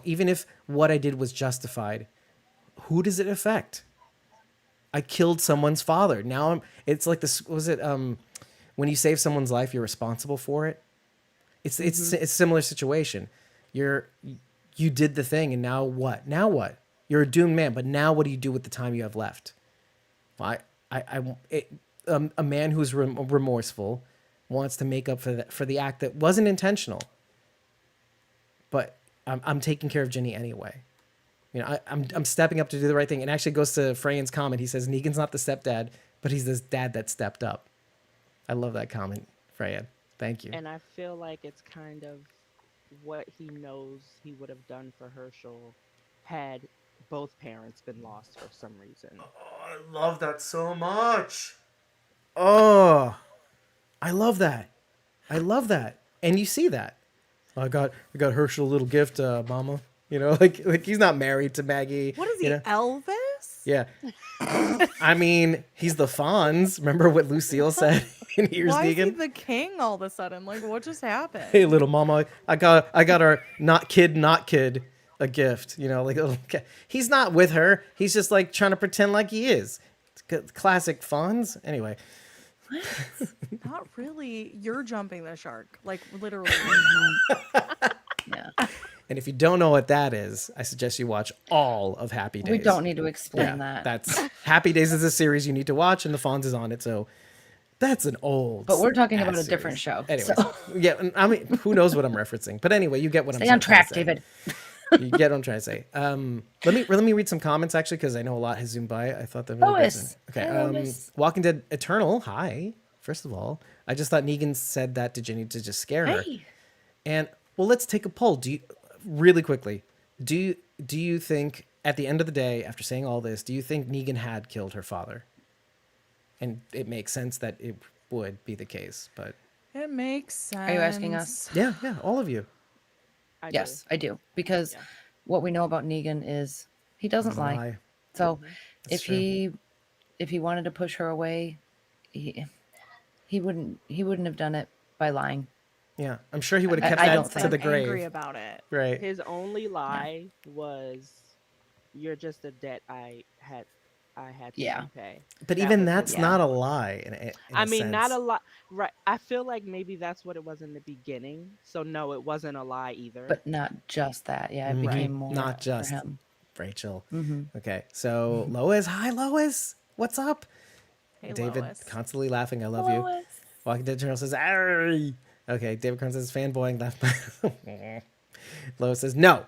S1: even if what I did was justified, who does it affect? I killed someone's father. Now it's like this, was it when you save someone's life, you're responsible for it. It's a similar situation. You did the thing, and now what? Now what? You're a doomed man, but now what do you do with the time you have left? Well, a man who's remorseful wants to make up for the act that wasn't intentional. But I'm taking care of Ginny anyway. I'm stepping up to do the right thing. And actually goes to Freyan's comment. He says Negan's not the stepdad, but he's this dad that stepped up. I love that comment, Freya. Thank you.
S5: And I feel like it's kind of what he knows he would have done for Herschel had both parents been lost for some reason.
S1: I love that so much. Oh, I love that. I love that. And you see that. I got Herschel a little gift, Mama. Like he's not married to Maggie.
S3: What is he, Elvis?
S1: Yeah. I mean, he's the Fonz. Remember what Lucille said in Here's
S3: Why is he
S1: Negan?
S3: the king all of a sudden? Like, what just happened?
S1: Hey, little mama, I got our not kid a gift. Like a little kid. He's not with her. He's just like trying to pretend like he is. It's classic Fonz. Anyway.
S3: Not really. You're jumping the shark. Like, literally.
S2: Yeah.
S1: And if you don't know what that is, I suggest you watch all of Happy Days.
S2: We don't need to explain
S1: Yeah,
S2: that.
S1: that's Happy Days is a series you need to watch, and the Fonz is on it. So that's an old.
S2: But we're talking
S1: ass
S2: about a
S1: series.
S2: different show.
S1: Anyways,
S2: So
S1: yeah, I mean, who knows what I'm referencing? But anyway, you get what
S2: stay
S1: I'm
S2: on track,
S1: trying to say.
S2: David.
S1: You get what I'm trying to say. Let me read some comments actually because I know a lot has zoomed by. I thought that really
S2: Lois.
S1: okay.
S2: Hey, Lois.
S1: Walking Dead Eternal. Hi. First of all, I just thought Negan said that to Ginny to just scare her.
S2: Hey.
S1: And well, let's take a poll. Really quickly, do you think at the end of the day, after saying all this, do you think Negan had killed her father? And it makes sense that it would be the case, but
S3: It makes sense.
S2: Are you asking us?
S1: yeah, all of you.
S5: I
S2: Yes, I do. Because
S5: Yeah.
S2: what we know about Negan is he doesn't lie.
S1: Lie.
S2: So
S1: That's
S2: if he wanted to push her away, he wouldn't have done it by lying.
S1: Yeah, I'm sure he would have kept
S2: I
S1: that
S2: don't
S1: to
S2: think-
S1: the
S3: I'm angry
S1: grave.
S3: about it.
S1: Right.
S5: His only lie was, "You're just a debt I had to
S2: Yeah.
S5: repay."
S1: But
S5: That
S1: even
S5: was
S1: that's
S5: his
S1: not a
S5: only lie.
S1: lie. In
S5: I mean, not a
S1: sense.
S5: lot, right? I feel like maybe that's what it was in the beginning. So no, it wasn't a lie either.
S2: But not just that. Yeah, it
S1: Mhm.
S2: became more
S1: Not just
S2: for him.
S1: Rachel.
S2: Mm-hmm.
S1: Okay, so Lois, hi Lois, what's up?
S3: Hey,
S1: David
S3: Lois.
S1: constantly laughing. I love you. Walking Dead Journal says, "Arr!" Okay, David Kern says, fanboying left. Lois says, no.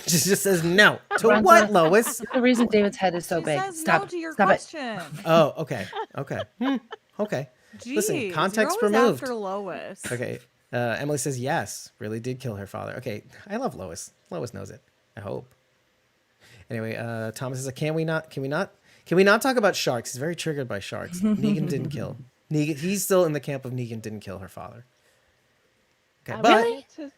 S1: She just says no. To
S2: Brenda,
S1: what, Lois?
S2: the reason David's head is so
S3: She
S2: big.
S3: says
S2: Stop
S3: no
S2: it.
S3: to your
S2: Stop it.
S3: question.
S1: Oh, okay. Okay. Okay. Listen,
S3: Jeez,
S1: context
S3: you're always
S1: removed.
S3: after Lois.
S1: Okay. Emily says yes, really did kill her father. Okay. I love Lois. Lois knows it. I hope. Anyway, Thomas says, can we not talk about sharks? He's very triggered by sharks. Negan didn't kill. Negan, he's still in the camp of Negan didn't kill her father. Okay,
S5: I
S1: but
S5: wanted to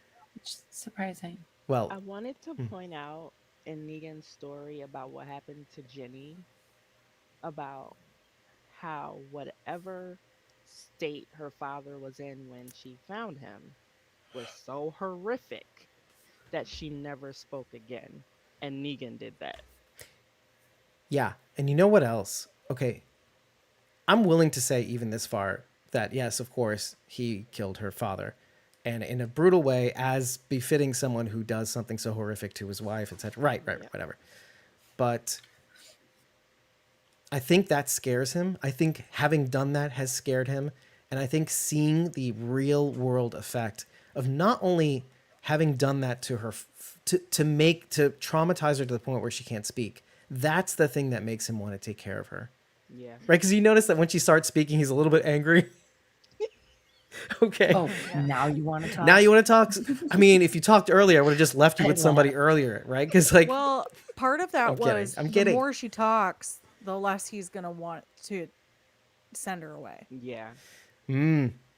S2: Surprising.
S1: well,
S5: I wanted to point out in Negan's story about what happened to Jenny, about how whatever state her father was in when she found him was so horrific that she never spoke again. And Negan did that.
S1: yeah. And you know what else? Okay. I'm willing to say even this far that yes, of course, he killed her father. And in a brutal way, as befitting someone who does something so horrific to his wife, etc. Right,
S5: Yeah.
S1: whatever. But I think that scares him. I think having done that has scared him. And I think seeing the real world effect of not only having done that to her, to traumatize her to the point where she can't speak, that's the thing that makes him want to take care of her.
S5: Yeah.
S1: Right? Because you notice that when she starts speaking, he's a little bit angry. Okay.
S2: Oh, now you want to talk?
S1: Now you want to talk? I mean, if you talked earlier, I would have just left you with
S2: I
S1: somebody
S2: want-
S1: earlier, right? Because like,
S3: Well, part of that
S1: I'm kidding.
S3: was
S1: I'm
S3: the
S1: kidding.
S3: more she talks, the less he's gonna want to send her away.
S5: Yeah.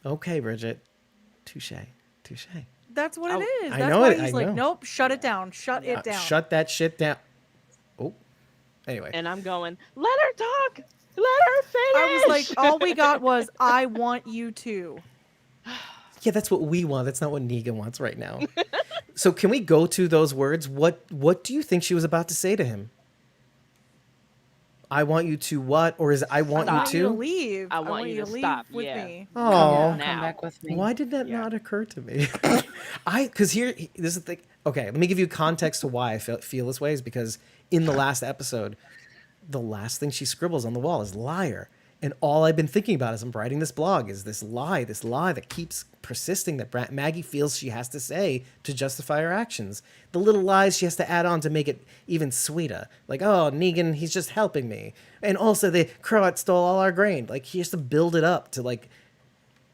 S1: okay, Bridget, touche.
S3: That's what
S5: Oh,
S3: it is.
S1: I
S3: That's
S1: know
S3: why
S1: it,
S3: he's
S1: I
S3: like,
S1: know.
S3: nope, shut it down, shut it down.
S1: Shut that shit down. Oh, anyway.
S5: And I'm going, let her talk. Let her finish.
S3: I was like, all we got was, I want you to.
S1: Yeah, that's what we want. That's not what Negan wants right now. So can we go to those words? What do you think she was about to say to him? I want you to what? Or is it I want
S3: I want
S1: you
S3: you to
S1: to?
S3: leave.
S5: I want you to
S3: leave
S5: stop,
S3: with
S5: yeah.
S3: me.
S1: Oh,
S2: Come
S5: now.
S2: back with me.
S1: why did that
S5: Yeah.
S1: not occur to me? Because this is the thing. Okay, let me give you context to why I feel this way is because in the last episode, the last thing she scribbles on the wall is liar. And all I've been thinking about as I'm writing this blog is this lie that keeps persisting that Maggie feels she has to say to justify her actions. The little lies she has to add on to make it even sweeter. Like, oh, Negan, he's just helping me. And also the Croat stole all our grain. Like, he has to build it up to, like,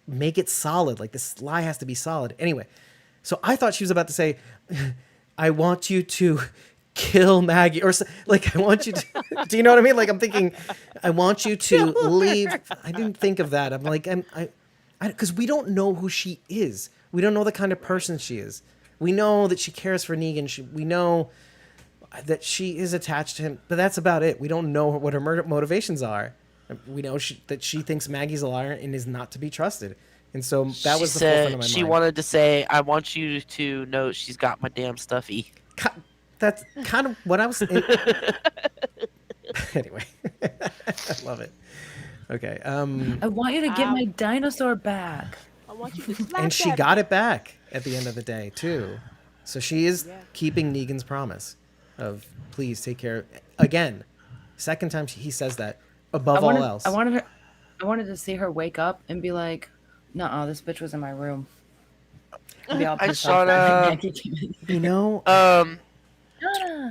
S1: make it solid. Like, this lie has to be solid. Anyway, so I thought she was about to say, I want you to kill Maggie, or like I want you to do you know what I mean? Like I'm thinking I want you to leave. I didn't think of that. I'm like I because we don't know who she is. We don't know the kind of person she is. We know that she cares for Negan. We know that she is attached to him, but that's about it. We don't know what her motivations are. We know that she thinks Maggie's a liar and is not to be trusted. And so that was the forefront of my
S4: She
S1: mind.
S4: wanted to say, I want you to know she's got my damn stuffy.
S1: That's kind of what I was. Anyway, I love it. Okay.
S2: I want you to get my dinosaur back.
S5: I want you to slap
S1: And she
S5: that
S1: got
S5: bitch.
S1: it back at the end of the day too. So she is
S5: Yeah.
S1: keeping Negan's promise of please take care. Again, second time he says that. Above all else.
S2: I wanted to see her wake up and be like, "Nuh-uh, this bitch was in my room." And be all
S4: I
S2: pissed
S4: shut
S2: off that
S4: up.
S2: Maggie came in.
S1: You know,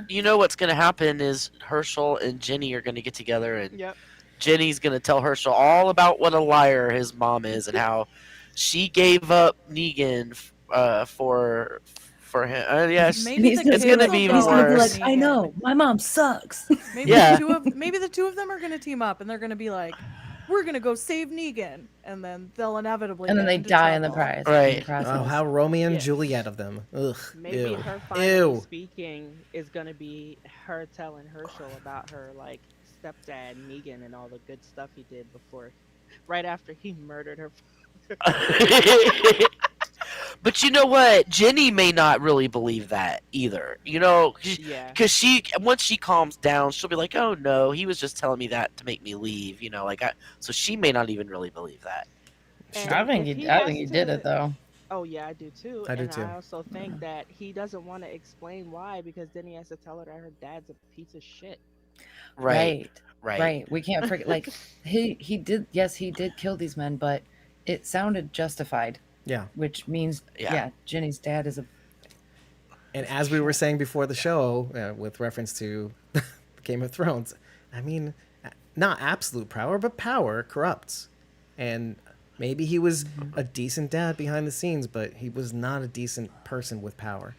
S4: You know what's gonna happen is Herschel and Jenny are gonna get together, and
S5: Yep.
S4: Jenny's gonna tell Herschel all about what a liar his mom is and how she gave up Negan for him. Yeah,
S3: Maybe
S2: he's
S3: the
S2: gonna-
S3: kids
S4: gonna
S3: will
S4: be
S3: go
S2: He's gonna be
S4: worse.
S2: like, "I know, my mom sucks."
S3: Maybe
S4: Yeah.
S3: maybe the two of them are gonna team up and they're gonna be like, we're gonna go save Negan, and then they'll inevitably
S2: And then
S3: get
S2: they
S3: into
S2: die in the
S3: trouble.
S2: prize.
S4: Right.
S2: in the process.
S1: oh, how Romeo and
S5: Yes.
S1: Juliet of them. Ugh.
S5: Maybe
S1: Ew.
S5: her finally
S1: Ew.
S5: speaking is gonna be her telling Herschel about her like stepdad Negan and all the good stuff he did before, right after he murdered her.
S4: But you know what? Jenny may not really believe that either. You know,
S5: Yeah.
S4: because once she calms down, she'll be like, "Oh no, he was just telling me that to make me leave." You know, so she may not even really believe that.
S5: And
S2: I think
S5: if
S2: he
S5: has
S2: did
S5: to-
S2: it though.
S5: Oh yeah, I do too.
S1: I do
S5: and
S1: too.
S5: I also think that he doesn't want to explain why because then he has to tell her that her dad's a piece of shit.
S4: Right.
S2: Right. We can't forget. Like he did. Yes, he did kill these men, but it sounded justified,
S1: Yeah.
S2: which means
S4: Yeah.
S2: yeah, Jenny's dad is a
S1: And as we were saying before the show, with reference to Game of Thrones, I mean, not absolute power, but power corrupts. And maybe he was a decent dad behind the scenes, but he was not a decent person with power.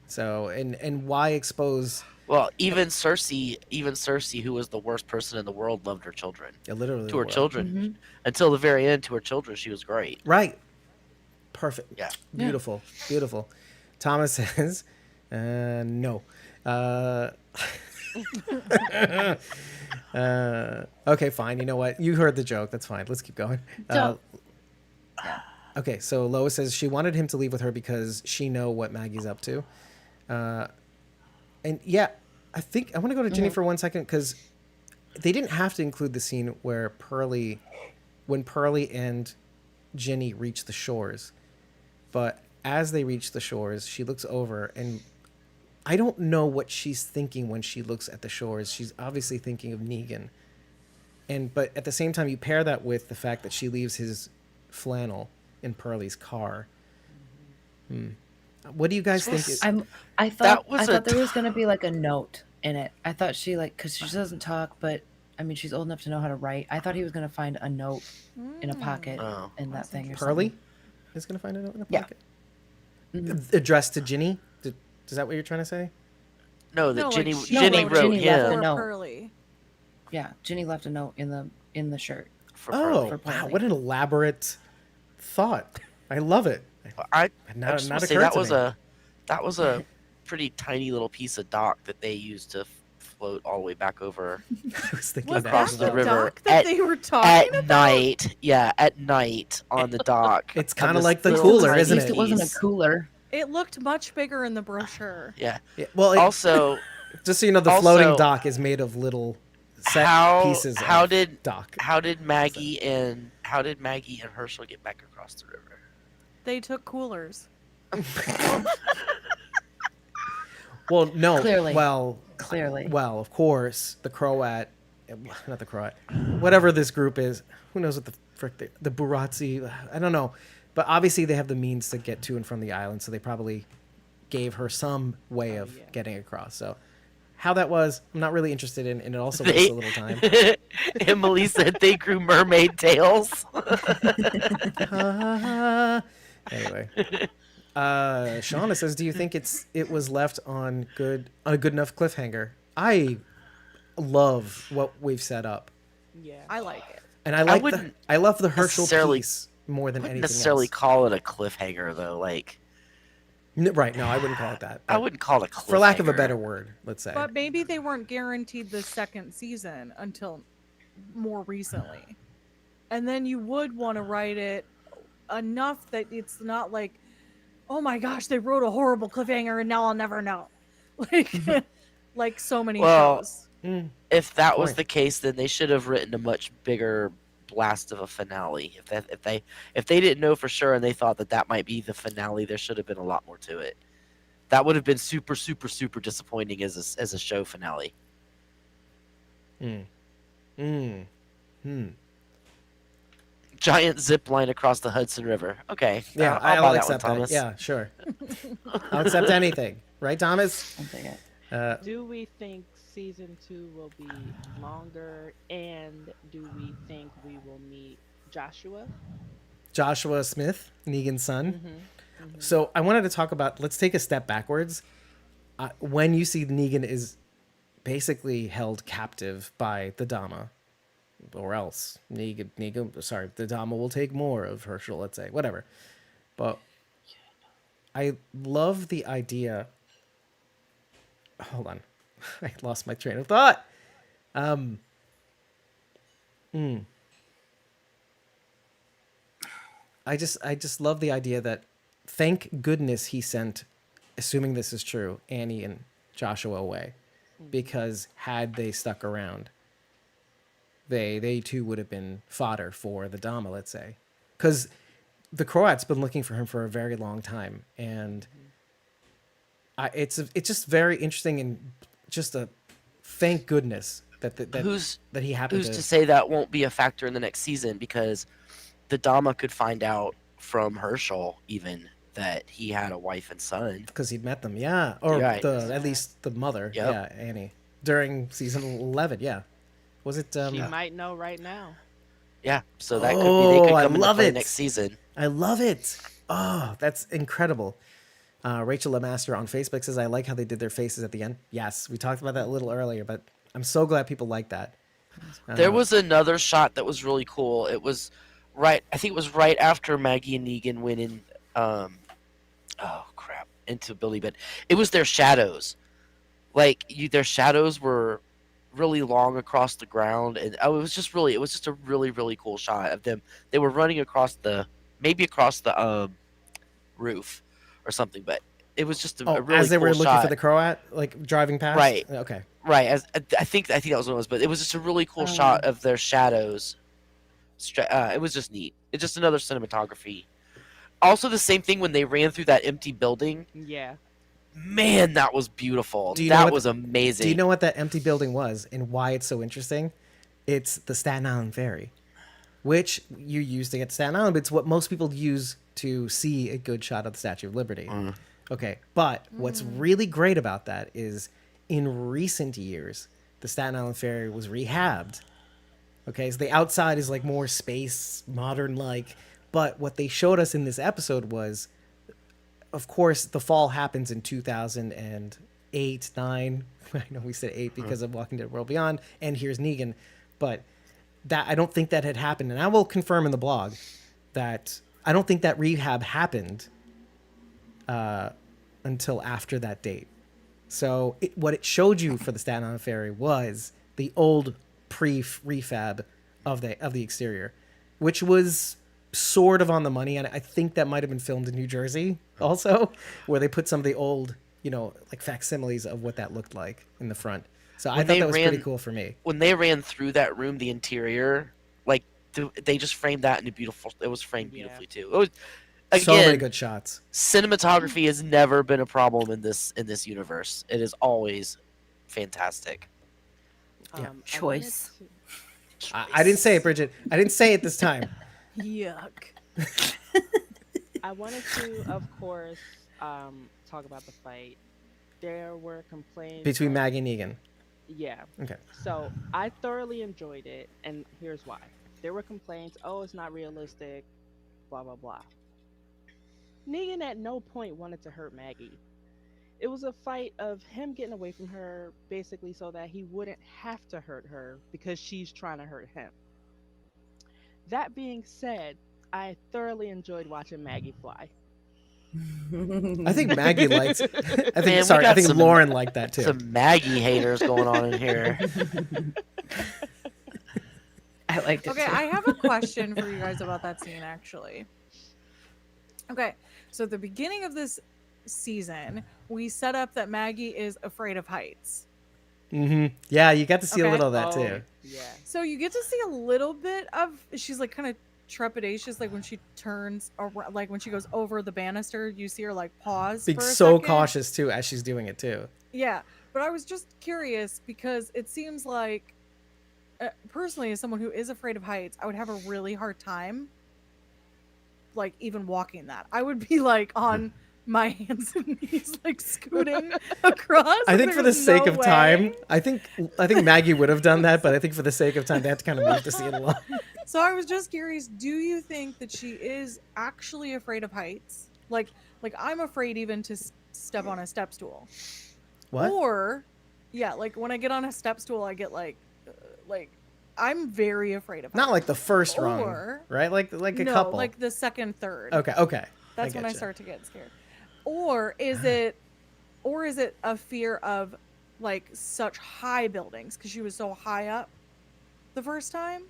S1: So, and why expose
S4: Well, even Cersei, who was the worst person in the world, loved her children.
S1: literally
S4: To
S1: the
S4: her
S1: world?
S4: children, until the very end, to her children, she was great.
S1: Right. Perfect.
S4: Yeah.
S1: Beautiful. Beautiful. Thomas says, no. Okay, fine. You know what? You heard the joke. That's fine. Let's keep going. Okay, so Lois says she wanted him to leave with her because she know what Maggie's up to. And yeah, I think I want to go to Ginny for 1 second because they didn't have to include the scene where when Pearlie and Ginny reach the shores. But as they reach the shores, she looks over and I don't know what she's thinking when she looks at the shores. She's obviously thinking of Negan. But at the same time, you pair that with the fact that she leaves his flannel in Pearlie's car. What do you guys think?
S2: I thought
S4: was a
S2: there was gonna be like a note in it. I thought she because she doesn't talk, but I mean she's old enough to know how to write. I thought he was gonna find a note in a pocket
S4: Oh.
S2: in that thing. Or
S1: Pearlie is going to find a note in a
S2: Yeah.
S1: pocket? Addressed to Ginny? Is that what you're trying to say?
S4: No, that
S3: No, like,
S4: Ginny
S3: she
S4: Ginny
S2: wrote
S4: wrote
S2: Ginny left a
S4: him
S2: note.
S3: Pearlie.
S2: Yeah, Ginny left a note in the shirt.
S4: for
S1: Oh,
S4: Pearlie.
S1: wow. What an elaborate thought. I love it.
S4: I
S1: Not
S4: just
S1: not
S4: want to say
S1: occurred
S4: that
S1: to
S4: was
S1: me.
S4: that was a pretty tiny little piece of dock that they used to float all the way back over
S1: I was thinking
S3: Was
S1: that.
S4: across
S3: that
S4: the
S3: the
S4: river
S3: dock that
S4: at-
S3: they were talking
S4: at
S3: about?
S4: night. Yeah, at night on the dock.
S1: It's
S4: on
S1: kinda
S4: this
S1: like the
S4: little
S1: cooler,
S4: tiny
S1: isn't
S2: At least it wasn't a
S4: piece.
S2: cooler.
S3: It looked much bigger in the brochure.
S4: Yeah.
S1: Yeah, well,
S4: Also,
S1: just so you know, the
S4: also-
S1: floating dock is made of little set pieces
S4: how
S1: of
S4: did
S1: dock.
S4: how did Maggie and Herschel get back across the river?
S3: They took coolers.
S1: Well, no.
S2: Clearly.
S1: Clearly. Well, of course, the Croat, not the Croat, whatever this group is, who knows what the frick the Buratsi, I don't know. But obviously they have the means to get to and from the island, so they probably gave her some way of getting across. So how that was, I'm not really interested in, and it also wastes a little time.
S4: Emily said they grew mermaid tails.
S1: Anyway. Shauna says, "Do you think it was left on a good enough cliffhanger?" I love what we've set up,
S5: Yeah.
S3: I like it.
S1: and I like
S4: wouldn't
S1: I love the Herschel
S4: necessarily-
S1: piece more than
S4: I wouldn't
S1: anything
S4: necessarily
S1: else.
S4: call it a cliffhanger though. Like
S1: Right? No, I wouldn't call it that.
S4: I
S1: but
S4: wouldn't call it a cliffhanger.
S1: for lack of a better word, let's say.
S3: But maybe they weren't guaranteed the second season until more recently. And then you would want to write it enough that it's not like, oh my gosh, they wrote a horrible cliffhanger and now I'll never know. Like, like so many
S4: Well,
S3: shows.
S4: If that was
S1: Point.
S4: the case, then they should have written a much bigger blast of a finale. If they didn't know for sure and they thought that might be the finale, there should have been a lot more to it. That would have been super, super, super disappointing as a show finale. Giant zip line across the Hudson River. Okay.
S1: Yeah,
S4: I'll buy
S1: I'll
S4: that
S1: accept
S4: one,
S1: that.
S4: Thomas.
S1: Yeah, sure. I'll accept anything, right, Thomas?
S2: I'll take it.
S5: Do we think season 2 will be longer? And do we think we will meet Joshua?
S1: Joshua Smith, Negan's son. So I wanted to talk about. Let's take a step backwards. When you see Negan is basically held captive by the Doma, or else the Doma will take more of Herschel. Let's say whatever. But I love the idea. Hold on, I lost my train of thought. I just love the idea that thank goodness he sent, assuming this is true, Annie and Joshua away, because had they stuck around, they too would have been fodder for the Dama, let's say, because the Croat's been looking for him for a very long time, and it's just very interesting and just a thank goodness that he happened
S4: Who's to say that won't be a factor in the next season? Because the Dama could find out from Herschel even that he had a wife and son.
S1: Because he'd met them, yeah, or
S4: Right.
S1: at least the mother,
S4: Yep.
S1: yeah, Annie, during season 11, yeah. Was it?
S5: She might know right now.
S4: Yeah, so that could be they could
S1: I
S4: come into
S1: love
S4: play
S1: it.
S4: next season.
S1: I love it. Oh, that's incredible. Rachel Lemaster on Facebook says, I like how they did their faces at the end. Yes, we talked about that a little earlier, but I'm so glad people like that.
S4: There was another shot that was really cool. It was right. I think it was right after Maggie and Negan went in. Oh crap! Into Billy, but it was their shadows. Like their shadows were really long across the ground, and it was just a really cool shot of them. They were running across maybe across the roof or something, but it was just a really
S1: as they
S4: cool
S1: were looking
S4: shot.
S1: for the Croat, like driving past.
S4: Right.
S1: Okay.
S4: Right, as I think that was what it was, but it was just a really cool shot of their shadows. It was just neat. It's just another cinematography. Also, the same thing when they ran through that empty building.
S5: Yeah.
S4: Man, that was beautiful.
S1: Do you know
S4: That
S1: what
S4: was amazing.
S1: Do you know what that empty building was and why it's so interesting? It's the Staten Island Ferry, which you use to get to Staten Island, but it's what most people use to see a good shot of the Statue of Liberty. Okay, but what's really great about that is in recent years, the Staten Island Ferry was rehabbed. Okay, so the outside is like more space, modern like, but what they showed us in this episode was, of course, the fall happens in 2008, 9. I know we said 8 because of Walking Dead World Beyond, and here's Negan, but that I don't think that had happened, and I will confirm in the blog that I don't think that rehab happened until after that date. So what it showed you for the Staten Island Ferry was the old refab of the exterior, which was sort of on the money, and I think that might have been filmed in New Jersey also, where they put some of the old, like facsimiles of what that looked like in the front. So I thought that was pretty cool for me.
S4: When they ran through that room, the interior, like they just framed that in a beautiful. It was framed beautifully too. It was again,
S1: so many good shots.
S4: Cinematography has never been a problem in this universe. It is always fantastic.
S1: Yeah.
S2: Choice.
S1: I didn't say it, Bridget. I didn't say it this time.
S3: Yuck.
S5: I wanted to, of course, talk about the fight. There were complaints
S1: Between Maggie and Negan.
S5: Yeah.
S1: Okay.
S5: So I thoroughly enjoyed it, and here's why. There were complaints, oh, it's not realistic, blah, blah, blah. Negan at no point wanted to hurt Maggie. It was a fight of him getting away from her, basically so that he wouldn't have to hurt her because she's trying to hurt him. That being said, I thoroughly enjoyed watching Maggie fly.
S1: I think Maggie liked. I think
S4: some-
S1: Lauren liked that too.
S4: Some Maggie haters going on in here.
S2: I liked it
S3: Okay,
S2: too.
S3: I have a question for you guys about that scene, actually. Okay, so at the beginning of this season, we set up that Maggie is afraid of heights.
S1: Mm-hmm. Yeah, you got to see a
S3: Okay.
S1: little of that too.
S5: Yeah.
S3: So you get to see a little bit of, she's like kind of trepidatious, like when she turns, or like when she goes over the banister, you see her like pause.
S1: Being
S3: for a
S1: so
S3: second.
S1: cautious too as she's doing it too.
S3: Yeah, but I was just curious because it seems like, personally, as someone who is afraid of heights, I would have a really hard time, like even walking that. I would be like on my hands and knees, like scooting across.
S1: I think for the
S3: There's
S1: sake
S3: no
S1: of time,
S3: way.
S1: I think Maggie would have done that, but I think for the sake of time, they have to kind of move the scene along.
S3: So I was just curious, do you think that she is actually afraid of heights? Like I'm afraid even to step on a step stool.
S1: What?
S3: Or, yeah, like when I get on a step stool, I get like I'm very afraid of heights.
S1: Not like the first rung,
S3: Or-
S1: right? Like a
S3: no,
S1: couple.
S3: like the second, third.
S1: Okay.
S3: That's when I
S1: getcha.
S3: start to get scared. Or is it a fear of like such high buildings because she was so high up the first time?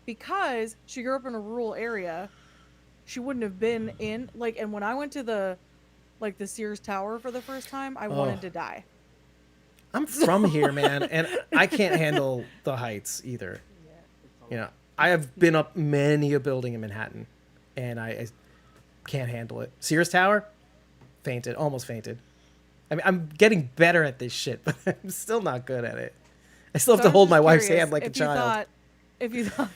S3: Because she grew up in a rural area, she wouldn't have been in like, and when I went to the Sears Tower for the first time, I wanted to die.
S1: I'm from here, man, and I can't handle the heights either. I have been up many a building in Manhattan, and I can't handle it. Sears Tower, almost fainted. I mean, I'm getting better at this shit, but I'm still not good at it. I still have
S3: So
S1: to
S3: I'm
S1: hold
S3: just
S1: my wife's
S3: curious
S1: hand like a child.
S3: If you thought,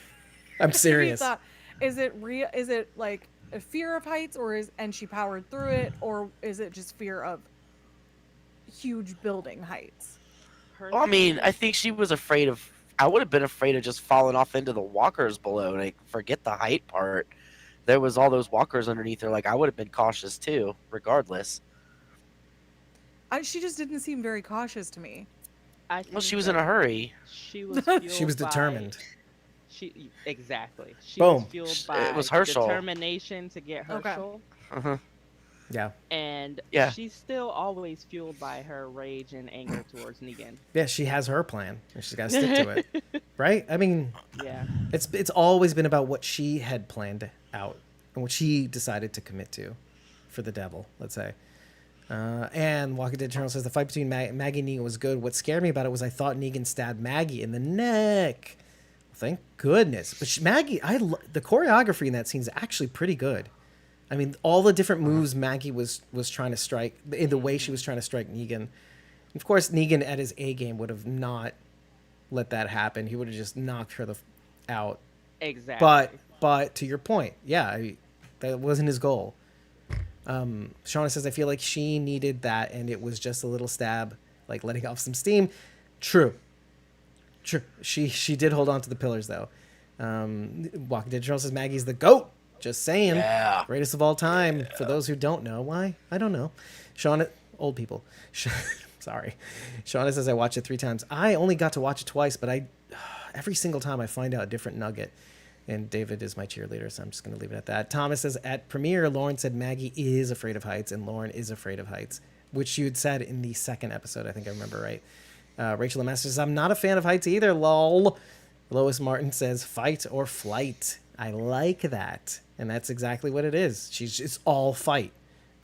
S1: I'm
S3: if you
S1: serious.
S3: thought, is it real? Is it like a fear of heights, and she powered through it, or is it just fear of huge building heights?
S4: Well, I mean, I
S5: Personally,
S4: think she was afraid of. I would have been afraid of just falling off into the walkers below. Like, forget the height part. There was all those walkers underneath her. Like, I would have been cautious too, regardless.
S3: She just didn't seem very cautious to me.
S5: I
S4: Well, she
S5: think
S4: was in
S5: that
S4: a hurry.
S5: she was
S1: She was
S5: fueled by
S1: determined.
S5: exactly. She was
S1: Boom.
S5: fueled
S4: It
S5: by
S4: was Herschel.
S5: determination to get
S3: Okay.
S5: Herschel,
S4: Uh-huh.
S1: Yeah.
S5: and
S4: Yeah.
S5: she's still always fueled by her rage and anger towards Negan.
S1: Yeah, she has her plan, and she's got to stick to it, right? I mean,
S5: Yeah.
S1: it's always been about what she had planned out and what she decided to commit to for the devil, let's say. And Walking Dead Journal says the fight between Maggie and Negan was good. What scared me about it was I thought Negan stabbed Maggie in the neck. Thank goodness. But Maggie, the choreography in that scene is actually pretty good. I mean, all the different moves Maggie was trying to strike, in the way she was trying to strike Negan. Of course, Negan at his A game would have not let that happen. He would have just knocked her out.
S5: Exactly.
S1: But to your point, yeah, that wasn't his goal. Shauna says, I feel like she needed that, and it was just a little stab, like letting off some steam. True. She did hold on to the pillars, though. Walking Dead Journal says Maggie's the GOAT. Just saying.
S4: Yeah.
S1: Greatest of all time. For those who don't know. Why? I don't know. Shauna, old people. Sorry. Shauna says I watched it 3 times. I only got to watch it twice, but every single time I find out a different nugget. And David is my cheerleader, so I'm just going to leave it at that. Thomas says, at premiere, Lauren said Maggie is afraid of heights, and Lauren is afraid of heights, which you had said in the 2nd episode. I think I remember right. Rachel Lemester says, I'm not a fan of heights either, lol. Lois Martin says, fight or flight. I like that. And that's exactly what it is. It's all fight.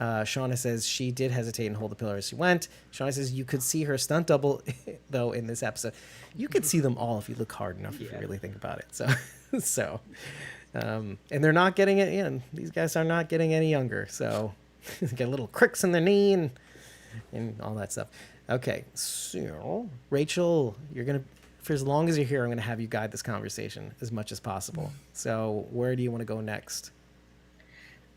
S1: Shauna says she did hesitate and hold the pillar as she went. Shauna says you could see her stunt double, though, in this episode. You could see them all if you look hard enough, if you really think about it. And they're not getting it in. These guys are not getting any younger. So they get little cricks in their knee and all that stuff. Okay, so Rachel, you're going to, for as long as you're here, I'm going to have you guide this conversation as much as possible. So where do you want to go next?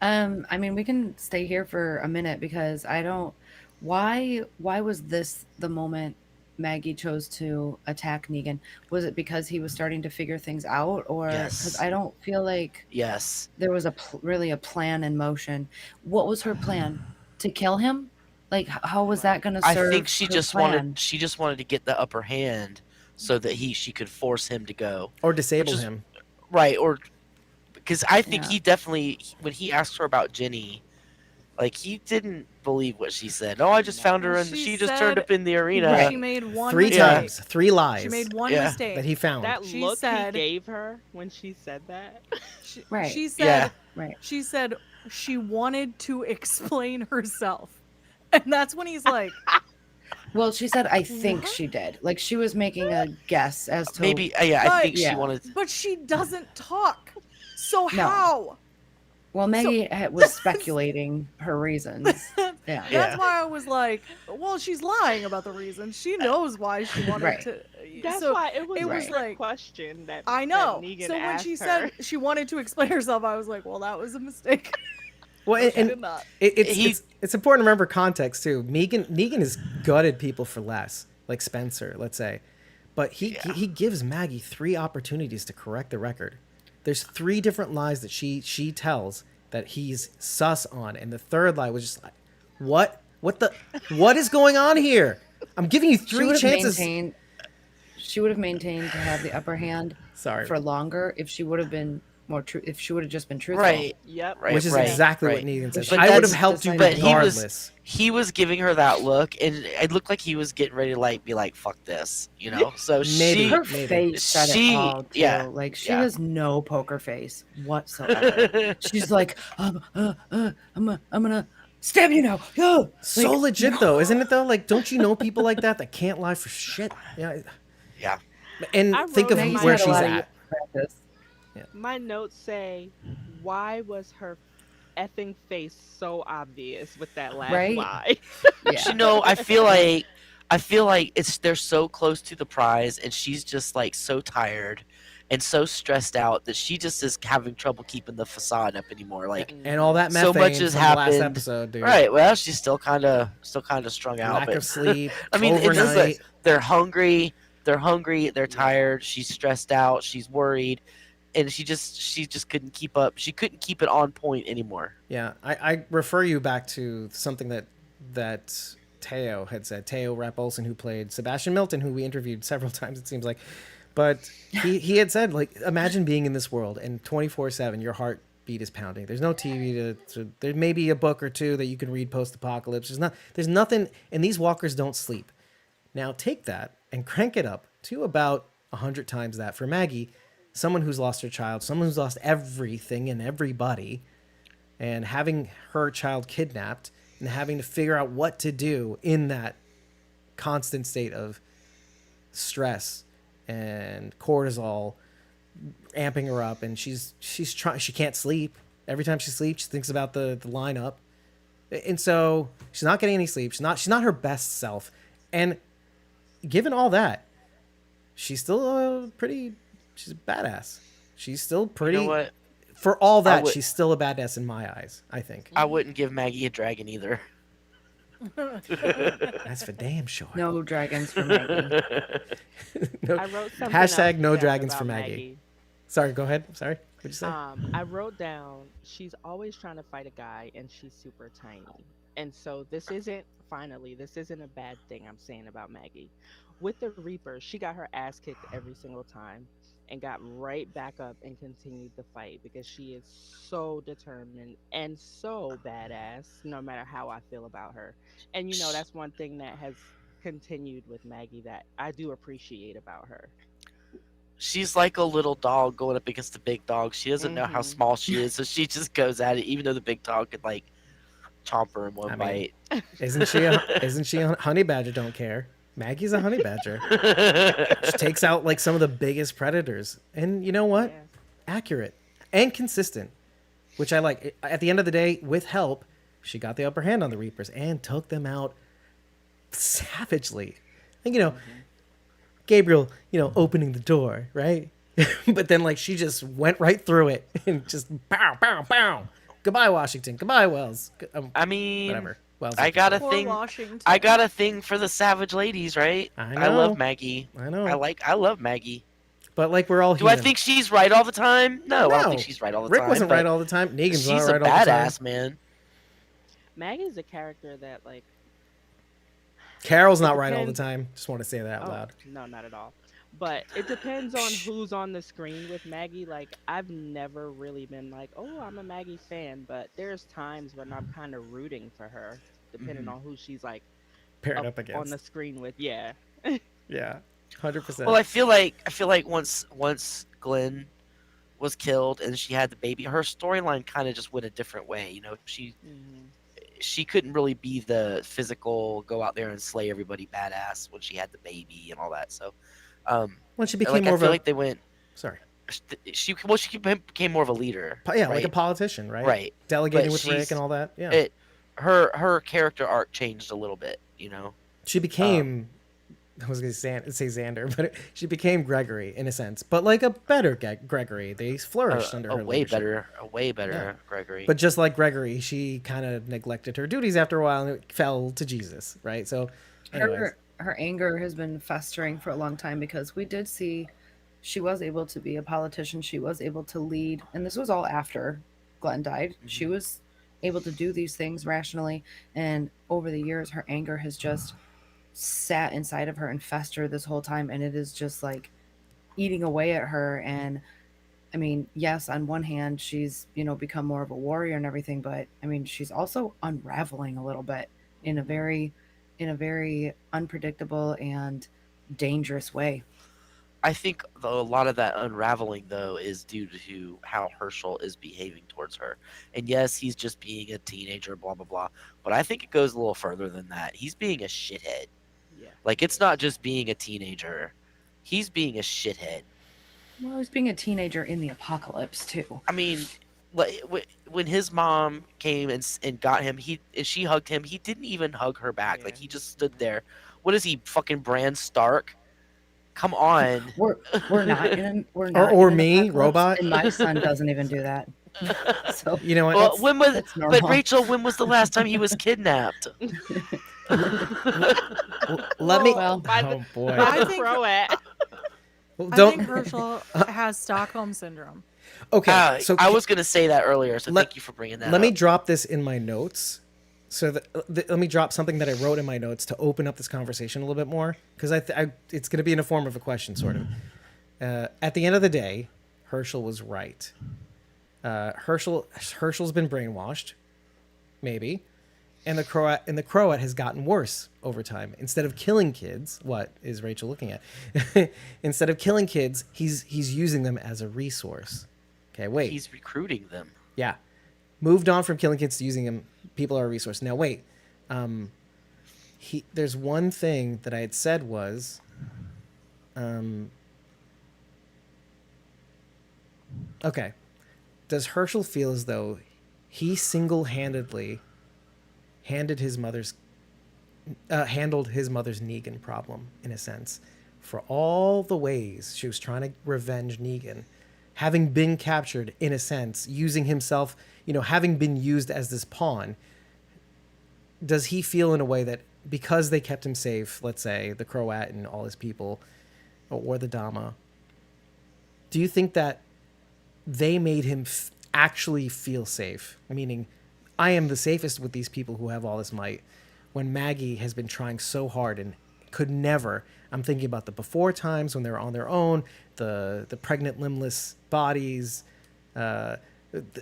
S2: I mean, we can stay here for a minute because I don't. Why was this the moment Maggie chose to attack Negan? Was it because he was starting to figure things out, or because
S4: Yes.
S2: I don't feel like
S4: Yes.
S2: there was really a plan in motion? What was her plan? To kill him? Like, how was that going to
S4: I
S2: serve
S4: think she
S2: her
S4: just
S2: plan?
S4: wanted to get the upper hand so that she could force him to go.
S1: Or disable
S4: Which is-
S1: him.
S4: Right, or because I think
S2: Yeah.
S4: he definitely, when he asked her about Jenny, like, he didn't believe what she said. Oh, I just found her and
S3: She
S4: she just turned
S3: said
S4: up in the arena.
S2: Right.
S3: She made one
S1: 3
S3: mistake.
S1: times, 3 lies
S3: She made one
S4: Yeah.
S3: mistake.
S1: that he found.
S5: That
S3: She
S5: look
S3: said-
S5: he gave her when she said that.
S2: Right.
S3: She said
S4: Yeah.
S2: Right.
S3: she said she wanted to explain herself. And that's when he's like,
S2: Well, she said, I think
S3: What?
S2: she did. Like, she was making a guess as to
S4: Maybe, yeah, I
S3: But-
S4: think she
S2: Yeah.
S4: wanted.
S3: but she doesn't talk. So
S2: No.
S3: how?
S2: Well, Maggie was speculating her reasons. Yeah.
S3: That's
S4: Yeah.
S3: why I was like, well, she's lying about the reason. She knows why she wanted
S2: Right.
S3: to.
S5: That's
S3: so
S5: why it was
S3: it
S5: a
S3: was
S5: trick
S3: like-
S5: question that
S3: I know.
S5: That Negan
S3: So when
S5: asked
S3: she
S5: her.
S3: said she wanted to explain herself, I was like, well, that was a mistake.
S1: Well,
S3: She
S1: and
S3: did not.
S1: it's important to remember context too. Negan has gutted people for less, like Spencer, let's say, but he gives Maggie 3 opportunities to correct the record. There's 3 different lies that she tells that he's sus on, and the 3rd lie was just like, what is going on here? I'm giving you 3 chances.
S2: She would have maintained to have the upper hand
S1: Sorry,
S2: for longer if she would have been more true. If she would have just been truthful.
S4: Right,
S5: Yep.
S4: right,
S1: which is
S4: right,
S1: exactly
S4: right.
S1: what Negan says.
S2: But
S1: I would have
S2: that's-
S1: helped you
S2: but
S1: regardless.
S4: he was giving her that look, and it looked like he was getting ready to like be like, "Fuck this," you know. So
S1: Maybe.
S2: Her
S1: Maybe.
S2: face said
S4: She-
S2: it all too.
S4: yeah,
S2: Like she
S4: yeah.
S2: has no poker face whatsoever. She's like, I'm gonna stab you now. Yo!
S1: So
S2: Like,
S1: legit though, isn't it though? Like, don't you know people like that can't lie for shit? Yeah.
S4: yeah,
S1: And
S5: I
S1: think
S5: wrote
S1: of
S5: in
S2: Maggie's
S5: my-
S1: where
S2: had a
S1: she's
S2: lot of
S1: at.
S2: practice.
S5: My notes say, why was her effing face so obvious with that last
S2: Right?
S5: lie?
S2: Yeah.
S4: you know, I feel like they're so close to the prize, and she's just like so tired, and so stressed out that she just is having trouble keeping the facade up anymore. Like
S1: And all that
S4: so much
S1: methane
S4: has
S1: from the last
S4: happened.
S1: episode, dude.
S4: Right. Well, she's still kind of strung out,
S1: Lack
S4: but
S1: of sleep,
S4: I mean, it's just like
S1: overnight.
S4: they're hungry. They're hungry. They're
S5: Yeah.
S4: tired. She's stressed out. She's worried, and she just couldn't keep up. She couldn't keep it on point anymore.
S1: Yeah, I refer you back to something that Teo had said. Teo Rap Olsen, who played Sebastian Milton, who we interviewed several times, it seems like. But he had said, like, imagine being in this world and 24/7, your heartbeat is pounding. There's no TV there may be a book or two that you can read post-apocalypse. There's nothing, and these walkers don't sleep. Now take that and crank it up to about 100 times that for Maggie, someone who's lost her child, someone who's lost everything and everybody, and having her child kidnapped and having to figure out what to do in that constant state of stress and cortisol amping her up, and she's trying, she can't sleep. Every time she sleeps, she thinks about the lineup, and so she's not getting any sleep. She's not her best self, and given all that, she's still she's a badass. She's still pretty.
S4: You know what?
S1: For all that,
S4: would-
S1: she's still a badass in my eyes, I think.
S4: I wouldn't give Maggie a dragon either.
S1: That's for damn sure.
S2: No dragons for Maggie.
S1: No-
S5: I wrote something
S1: Hashtag
S5: else
S1: no
S5: down
S1: dragons for
S5: about
S1: Maggie. Sorry, go ahead. Sorry. What'd you say?
S5: I wrote down she's always trying to fight a guy and she's super tiny. And so this isn't a bad thing I'm saying about Maggie. With the Reaper, she got her ass kicked every single time and got right back up and continued the fight because she is so determined and so badass no matter how I feel about her. And that's one thing that has continued with Maggie that I do appreciate about her.
S4: She's like a little dog going up against a big dog. She doesn't know how
S5: Mhm.
S4: small she is, so she just goes at it, even though the big dog could like chomp her in one
S1: I mean,
S4: bite.
S1: Isn't she a honey badger? Don't care. Maggie's a honey badger. She takes out like some of the biggest predators, and you know what?
S5: Yeah.
S1: Accurate and consistent, which I like. At the end of the day, with help, she got the upper hand on the Reapers and took them out savagely. And Gabriel, opening the door, right? But then like she just went right through it and just pow, pow, pow. Goodbye, Washington. Goodbye, Wells.
S4: I mean,
S1: Whatever. Wells.
S4: I got a
S3: Poor
S4: thing.
S3: Washington.
S4: I got a thing for the savage ladies, right?
S1: I
S4: I
S1: know.
S4: love Maggie.
S1: I know.
S4: I love Maggie.
S1: But like we're all
S4: Do I
S1: human.
S4: think she's right all the time? No, I don't think
S1: No.
S4: she's right all the
S1: Rick
S4: time.
S1: wasn't
S4: but
S1: right all the time. Negan's
S4: She's
S1: not
S4: a
S1: right all the time.
S4: badass, man.
S5: Maggie's a character that like
S1: Carol's
S5: it
S1: not right all the
S5: depends-
S1: time. Just want to say that out
S5: Oh,
S1: loud.
S5: no, not at all. But it depends on who's on the screen with Maggie. Like, I've never really been like, oh, I'm a Maggie fan. But there's times when I'm kind of rooting for her, depending
S1: Mm-hmm.
S5: on who she's like
S1: Paired
S5: up
S1: up
S5: on
S1: against.
S5: the screen with. Yeah.
S1: Yeah, 100%.
S4: Well, I feel like once Glenn was killed and she had the baby, her storyline kind of just went a different way. She couldn't really be the physical go out there and slay everybody badass when she had the baby and all that. So,
S1: When she became
S4: like
S1: more
S4: I
S1: of
S4: feel
S1: a
S4: like they went.
S1: sorry,
S4: She became more of a leader.
S1: yeah,
S4: right?
S1: like a politician, right?
S4: Right.
S1: Delegating
S4: But
S1: with Rick
S4: she's-
S1: and all that. Yeah,
S4: Her character arc changed a little bit.
S1: she became. I was going to say Xander, but she became Gregory in a sense, but like a better Gregory. They flourished under her leadership.
S4: A way better
S1: Yeah.
S4: Gregory.
S1: But just like Gregory, she kind of neglected her duties after a while and it fell to Jesus, right? So, anyways.
S2: Her anger has been festering for a long time because we did see she was able to be a politician. She was able to lead, and this was all after Glenn died. She was able to do these things rationally, and over the years, her anger has just sat inside of her and festered this whole time, and it is just like eating away at her. And I mean, yes, on one hand, she's become more of a warrior and everything, but I mean, she's also unraveling a little bit in a very unpredictable and dangerous way.
S4: I think a lot of that unraveling, though, is due to how Herschel is behaving towards her. And yes, he's just being a teenager, blah, blah, blah. But I think it goes a little further than that. He's being a shithead.
S5: Yeah.
S4: Like, it's not just being a teenager. He's being a shithead.
S2: Well, he's being a teenager in the apocalypse too.
S4: I mean, like, when his mom came and got him, she hugged him. He didn't even hug her back.
S5: Yeah.
S4: Like, he just stood there. What is he, fucking Bran Stark? Come on.
S2: We're not we're not
S1: or
S2: in an
S1: me,
S2: apocalypse,
S1: robot.
S2: and my son doesn't even do that. So
S1: You know what?
S4: Well, when was
S2: that's
S4: but
S2: normal.
S4: Rachel, when was the last time he was kidnapped?
S1: Let me.
S2: Well,
S5: by
S1: Oh boy.
S3: I
S5: the
S3: think-
S5: Croat.
S1: Well,
S3: I
S1: don't.
S3: think Herschel has Stockholm syndrome.
S1: Okay. So
S4: I was gonna say that earlier, so
S1: let-
S4: thank you for bringing that
S1: let
S4: up.
S1: me drop this in my notes. So let me drop something that I wrote in my notes to open up this conversation a little bit more, because it's going to be in the form of a question, sort of. At the end of the day, Herschel was right. Herschel's been brainwashed, maybe, and the Croat has gotten worse over time. Instead of killing kids, what is Rachel looking at? Instead of killing kids, he's using them as a resource. Okay, wait.
S4: He's recruiting them.
S1: Yeah. Moved on from killing kids to using them. People are a resource. Now, wait. There's one thing that I had said was... okay. Does Herschel feel as though he single-handedly handled his mother's Negan problem, in a sense, for all the ways she was trying to revenge Negan, having been captured, in a sense, using himself, having been used as this pawn? Does he feel in a way that because they kept him safe, let's say the Croat and all his people, or the Doma, do you think that they made him actually feel safe? Meaning, I am the safest with these people who have all this might, when Maggie has been trying so hard and could never. I'm thinking about the before times when they were on their own, the pregnant limbless bodies,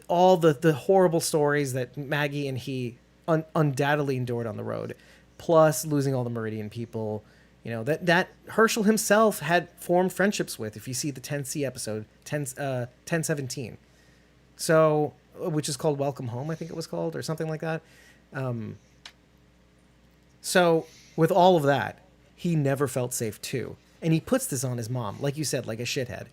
S1: all the horrible stories that Maggie and he undoubtedly endured on the road, plus losing all the Meridian people. That Herschel himself had formed friendships with, if you see the 10C episode, 1017. So, which is called Welcome Home, I think it was called, or something like that. So, with all of that, he never felt safe too. And he puts this on his mom, like you said, like a shithead.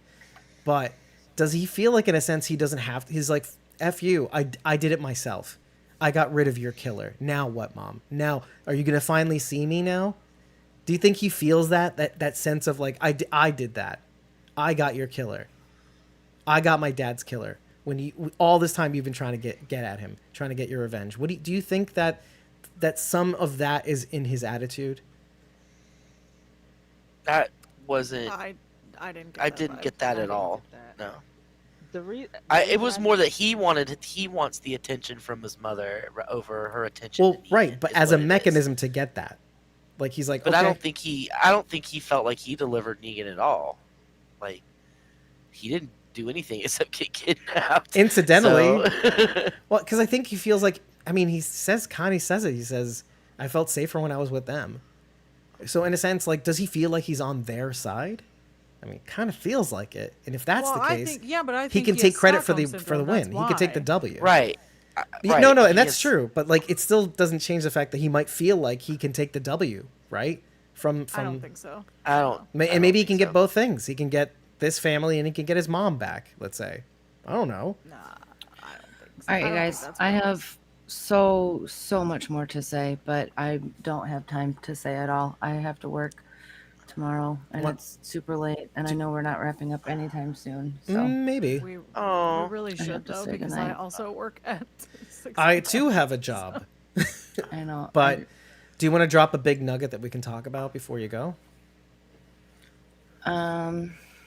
S1: But does he feel like, in a sense, he doesn't have to? He's like, F you, I did it myself. I got rid of your killer. Now what, Mom? Now, are you going to finally see me now? Do you think he feels that sense of like, I did that. I got your killer. I got my dad's killer. All this time you've been trying to get at him, trying to get your revenge. Do you think that some of that is in his attitude?
S4: That wasn't.
S3: I didn't. Get
S4: I
S3: that
S4: didn't
S3: vibe.
S4: get that
S5: I
S4: at
S5: didn't
S4: all.
S5: get that.
S4: No.
S5: The
S4: It was more that he wants the attention from his mother over her attention.
S1: Well,
S4: to Negan,
S1: right, but
S4: is
S1: as a
S4: what it is.
S1: mechanism to get that, like he's like,
S4: But
S1: okay.
S4: I don't think he felt like he delivered Negan at all. Like, he didn't do anything except get kidnapped.
S1: Incidentally,
S4: So-
S1: well, because I think he feels like, I mean, Connie says it. He says, I felt safer when I was with them. So in a sense, like, does he feel like he's on their side? I mean, kind of feels like it. And if that's
S3: Well,
S1: the
S3: I
S1: case,
S3: think, yeah, but I
S1: he
S3: think
S1: can
S3: has
S1: take credit for the
S3: Stockholm
S1: for the
S3: syndrome,
S1: win.
S3: that's
S1: He can take the
S3: why.
S1: W.
S4: right. Right.
S1: No, and
S4: He
S1: that's
S4: has-
S1: true. But like, it still doesn't change the fact that he might feel like he can take the W, right? From
S3: I don't think so.
S4: I don't. I
S1: and
S4: don't
S1: maybe he
S4: think
S1: can get
S4: so.
S1: both things. He can get this family and he can get his mom back. Let's say, I don't know.
S3: Nah, I don't think so.
S2: all
S3: I
S2: right, you
S3: don't think
S2: guys.
S3: that's
S2: I
S3: what it is.
S2: have so much more to say, but I don't have time to say it all. I have to work tomorrow, and
S1: What-
S2: it's super late, and I know we're not wrapping up anytime soon. So
S1: Maybe.
S3: We
S4: Oh.
S3: really
S2: I have
S3: should
S2: to
S3: though,
S2: say
S3: because I
S2: goodnight.
S3: also work at 6
S1: I
S3: a.m.
S1: too have a job.
S2: I know.
S1: But do you want to drop a big nugget that we can talk about before you go?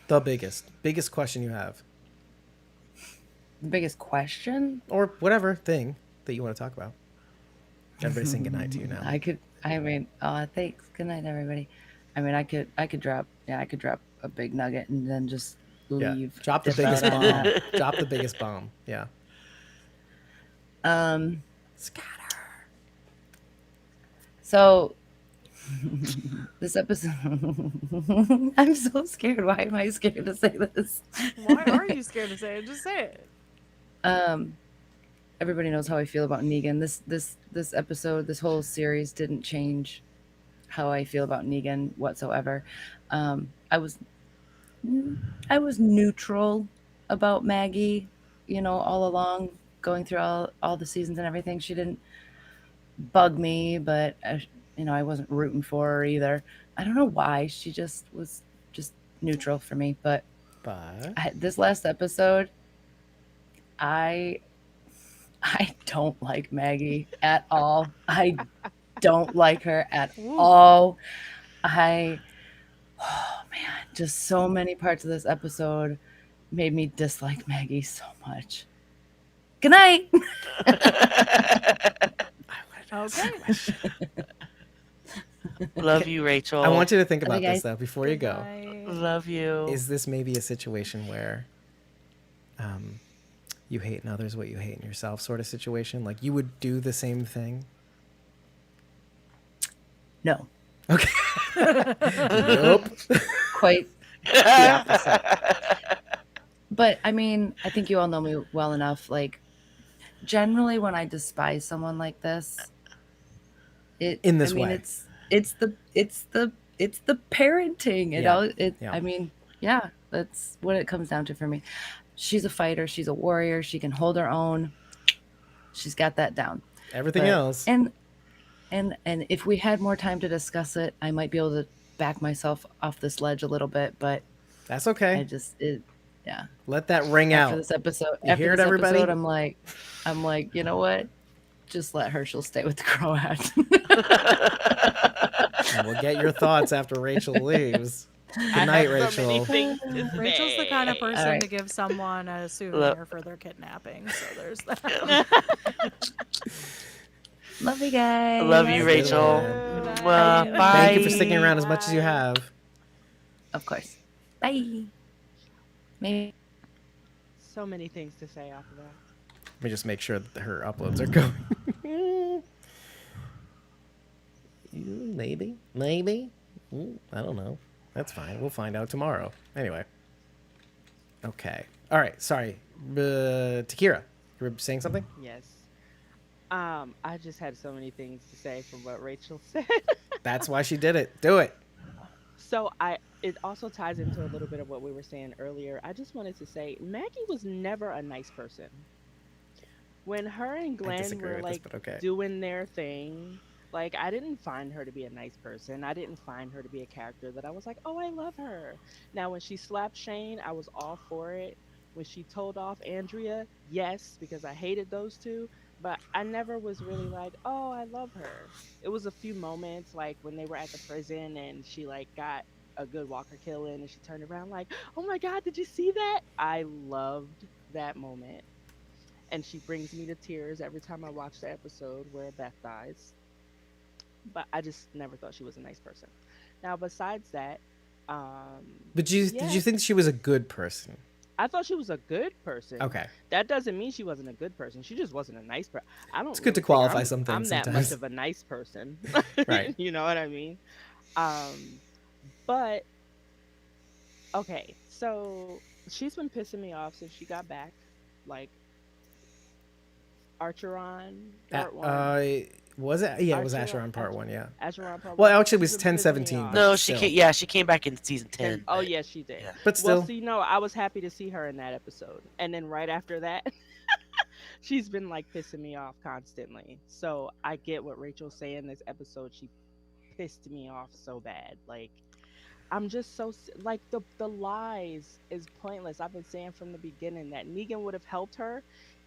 S1: The biggest question you have,
S2: The biggest question.
S1: or whatever thing that you want to talk about. Everybody's saying goodnight to you now.
S2: Thanks. Good night, everybody. I mean, I could drop a big nugget and then just
S1: Yeah,
S2: leave.
S1: drop the
S2: dip
S1: biggest
S2: out on
S1: bomb.
S2: that.
S1: Drop the biggest bomb. Yeah. Scatter.
S2: So this episode, I'm so scared. Why am I scared to say this?
S3: Why are you scared to say it? Just say it.
S2: Everybody knows how I feel about Negan. This episode, this whole series didn't change how I feel about Negan whatsoever. I was neutral about Maggie, all along, going through all the seasons and everything. She didn't bug me, but I wasn't rooting for her either. I don't know why. She just was just neutral for me. But
S1: But
S2: this last episode, I don't like Maggie at all. I don't like her at
S3: Ooh.
S2: all. Oh man, just so many parts of this episode made me dislike Maggie so much. Good night.
S3: Okay.
S4: Love you, Rachel.
S1: I want you to think
S2: Love
S1: about
S2: you
S1: this
S2: guys.
S1: though before you
S3: Good
S1: go.
S3: night.
S4: Love you.
S1: Is this maybe a situation where you hate in others what you hate in yourself sort of situation? Like you would do the same thing?
S2: No,
S1: Okay. Nope.
S2: quite the opposite. But I mean, I think you all know me well enough. Like, generally, when I despise someone like this,
S1: In this
S2: I mean,
S1: way.
S2: it's the parenting.
S1: Yeah.
S2: I mean, yeah, that's what it comes down to for me. She's a fighter. She's a warrior. She can hold her own. She's got that down.
S1: Everything
S2: But-
S1: else.
S2: And if we had more time to discuss it, I might be able to back myself off this ledge a little bit. But
S1: That's okay.
S2: yeah.
S1: Let that ring
S2: After
S1: out.
S2: this episode,
S1: You hear it, everybody?
S2: episode, I'm like, you know what? Just let Herschel stay with the Croat.
S1: And we'll get your thoughts after Rachel leaves. Good
S5: I
S1: night,
S5: have so many
S1: Rachel.
S5: things to
S3: Rachel's the kind of
S5: say.
S3: person
S2: right.
S3: to give someone a souvenir for their kidnapping. So there's that.
S2: Love you guys.
S4: Love you,
S1: Good
S4: Rachel.
S1: one.
S4: Bye.
S1: Thank you for sticking around as much as you have.
S2: Of course. Bye. Maybe.
S5: So many things to say off of that.
S1: Let me just make sure that her uploads are going. Maybe. I don't know. That's fine. We'll find out tomorrow. Anyway. Okay. All right. Sorry. Takira, you were saying something?
S5: Yes. I just had so many things to say from what Rachel said.
S1: That's why she did it. Do it.
S5: So it also ties into a little bit of what we were saying earlier. I just wanted to say Maggie was never a nice person. When her and Glenn
S1: disagree
S5: were
S1: with this,
S5: like
S1: but okay.
S5: doing their thing, like I didn't find her to be a nice person. I didn't find her to be a character that I was like, "Oh, I love her." Now when she slapped Shane, I was all for it. When she told off Andrea, yes, because I hated those two. But I never was really like, oh, I love her. It was a few moments, like when they were at the prison and she like got a good Walker kill in and she turned around like, oh my God, did you see that? I loved that moment. And she brings me to tears every time I watch the episode where Beth dies. But I just never thought she was a nice person. Now, besides that,
S1: But did you think she was a good person?
S5: I thought she was a good person.
S1: Okay.
S5: That doesn't mean she wasn't a good person. She just wasn't a nice person. I don't.
S1: It's good to
S5: think
S1: qualify
S5: I'm,
S1: some
S5: I'm
S1: things
S5: that
S1: sometimes.
S5: much of a nice person.
S1: Right.
S5: You know what I mean? But okay, so she's been pissing me off since she got back. Like Archeron part one.
S1: Was it? Yeah, it was
S5: Archeron-
S1: Asher on part one. Yeah.
S5: Archeron part
S1: Well,
S5: one.
S1: actually, it was
S5: She's been pissing me
S1: 10-17.
S5: off.
S4: No,
S1: Still.
S4: she came back in season 10.
S5: Oh
S4: but-
S5: yes, she did.
S4: Yeah.
S1: But still,
S5: Well, see, no, I was happy to see her in that episode, and then right after that, she's been like pissing me off constantly. So I get what Rachel's saying. This episode, she pissed me off so bad. Like, I'm just so like the lies is pointless. I've been saying from the beginning that Negan would have helped her,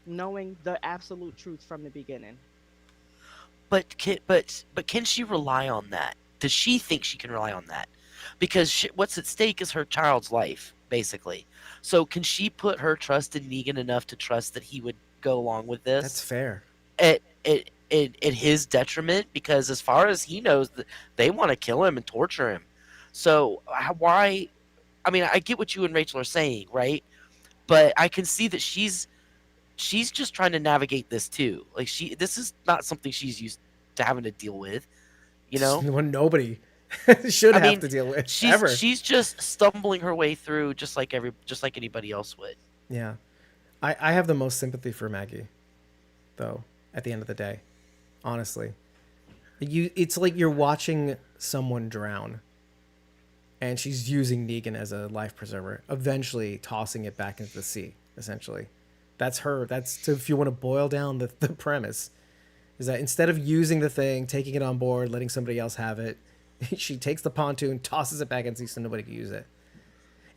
S5: knowing the absolute truth from the beginning.
S4: But can she rely on that? Does she think she can rely on that? Because what's at stake is her child's life, basically. So can she put her trust in Negan enough to trust that he would go along with this?
S1: that's fair.
S4: At his detriment, because as far as he knows, they want to kill him and torture him. So why? I mean, I get what you and Rachel are saying, right? But I can see that she's just trying to navigate this too. Like this is not something she's used to having to deal with, you know.
S1: When nobody should
S4: I
S1: have
S4: mean,
S1: to deal with ever.
S4: She's just stumbling her way through, just like anybody else would.
S1: Yeah. I have the most sympathy for Maggie, though, at the end of the day. Honestly. It's like you're watching someone drown. And she's using Negan as a life preserver, eventually tossing it back into the sea, essentially. That's her. So if you want to boil down the premise, is that instead of using the thing, taking it on board, letting somebody else have it, she takes the pontoon, tosses it back into the sea so nobody can use it.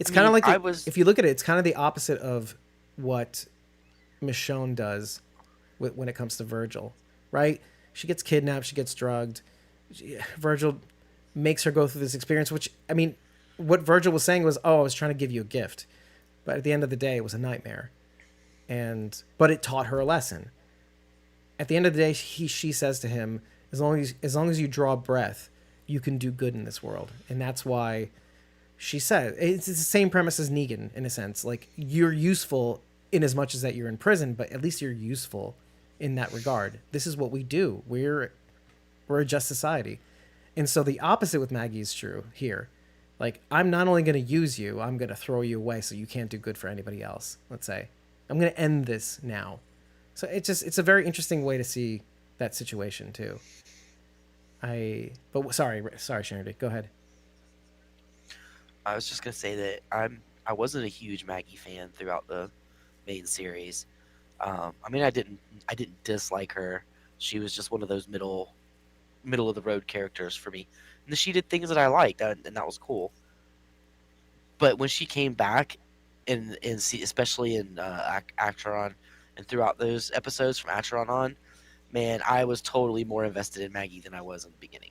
S1: It's
S4: I
S1: kind of
S4: mean,
S1: like
S4: I was
S1: if you look at it, it's kind of the opposite of what Michonne does when it comes to Virgil, right? She gets kidnapped, she gets drugged. Virgil makes her go through this experience, which, I mean, what Virgil was saying was, "Oh, I was trying to give you a gift," but at the end of the day, it was a nightmare. But it taught her a lesson. At the end of the day, she says to him, as long as you draw breath, you can do good in this world, and that's why she said it's the same premise as Negan in a sense. Like, you're useful in as much as that you're in prison, but at least you're useful in that regard. This is what we do. We're a just society. And so the opposite with Maggie is true here. Like, I'm not only going to use you, I'm going to throw you away so you can't do good for anybody else, let's say. I'm going to end this now. So it's a very interesting way to see that situation too. Sorry, Sharon, go ahead.
S4: I was just gonna say that I wasn't a huge Maggie fan throughout the main series. I mean, I didn't dislike her. She was just one of those middle of the road characters for me, and she did things that I liked, and that was cool. But when she came back, especially in Acheron, and throughout those episodes from Acheron on, man, I was totally more invested in Maggie than I was in the beginning.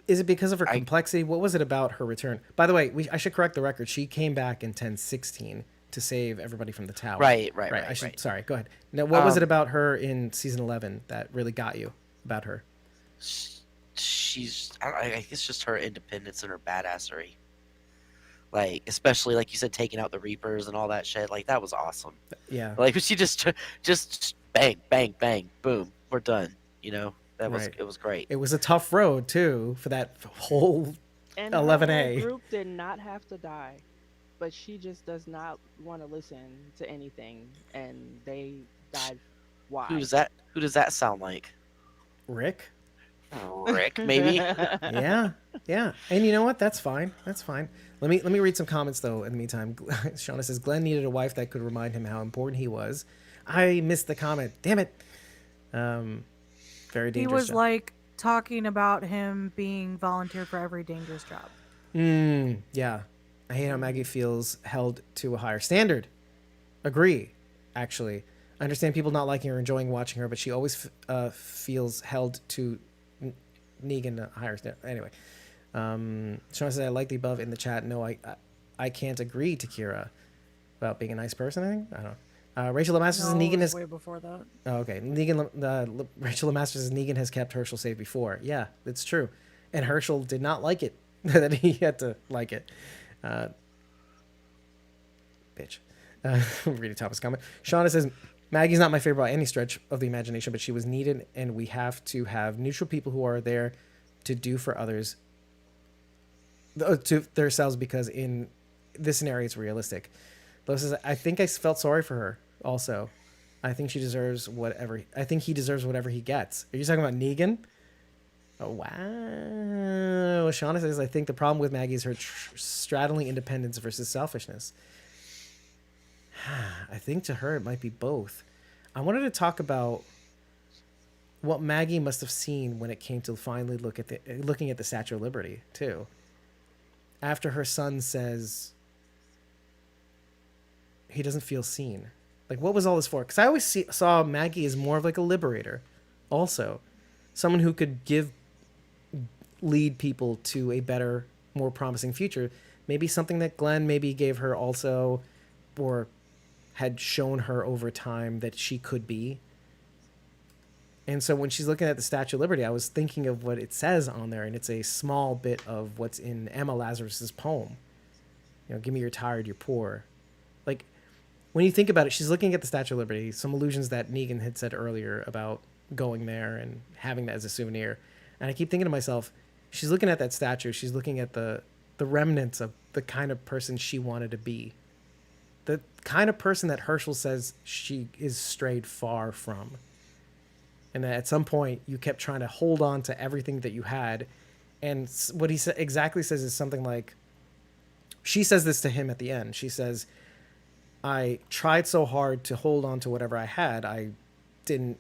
S1: Is it because of her
S4: I
S1: complexity? What was it about her return? By the way, I should correct the record. She came back in 1016 to save everybody from the tower.
S4: right.
S1: Sorry, go ahead. Now, what was it
S4: Um,
S1: about her in season 11 that really got you about her?
S4: she's I guess just her independence and her badassery. Like, especially like you said, taking out the Reapers and all that shit. Like, that was awesome.
S1: Yeah,
S4: Like, she just bang, bang, bang, boom, we're done.
S1: right.
S4: It was great.
S1: It was a tough road too for that whole
S5: And her
S1: 11A.
S5: whole group did not have to die, but she just does not want to listen to anything, and they died.
S4: Who
S5: Why?
S4: does that? Who does that sound like?
S1: Rick.
S4: Rick, maybe.
S1: Yeah, yeah. And you know what? That's fine. That's fine. Let me read some comments though. In the meantime, Shauna says Glenn needed a wife that could remind him how important he was. I missed the comment. Damn it. Very
S3: He
S1: dangerous.
S3: was
S1: job.
S3: like talking about him being volunteer for every dangerous job.
S1: Yeah. I hate how Maggie feels held to a higher standard. Agree, actually. I understand people not liking her, enjoying watching her, but she always feels held to Negan a higher standard. Anyway, Sean says, I like the above in the chat. No, I can't agree to Kira about being a nice person, I think. I don't know. Rachel Lemaster says
S3: No, it
S1: Negan
S3: was
S1: has...
S3: way before that.
S1: Oh, okay. Rachel Lemaster says Negan has kept Herschel safe before. Yeah, it's true. And Herschel did not like it. That he had to like it. Bitch. Reading Thomas' comment. Shauna says, Maggie's not my favorite by any stretch of the imagination, but she was needed, and we have to have neutral people who are there to do for others, to themselves, because in this scenario, it's realistic. Lois says, I think I felt sorry for her also. I think she deserves whatever. I think he deserves whatever he gets. Are you talking about Negan? Oh, wow. Shauna says, I think the problem with Maggie is her straddling independence versus selfishness. I think to her it might be both. I wanted to talk about what Maggie must have seen when it came to finally looking at the Statue of Liberty, too. After her son says he doesn't feel seen. Like, what was all this for? Because I always saw Maggie as more of like a liberator also. Someone who could lead people to a better, more promising future. Maybe something that Glenn maybe gave her also, or had shown her over time that she could be. And so when she's looking at the Statue of Liberty, I was thinking of what it says on there, and it's a small bit of what's in Emma Lazarus's poem. Give me your tired, you're poor. Like, when you think about it, she's looking at the Statue of Liberty, some allusions that Negan had said earlier about going there and having that as a souvenir. And I keep thinking to myself, she's looking at that statue, she's looking at the remnants of the kind of person she wanted to be. The kind of person that Herschel says she is strayed far from. And that at some point, you kept trying to hold on to everything that you had. And what he exactly says is something like, she says this to him at the end. She says, I tried so hard to hold on to whatever I had, I didn't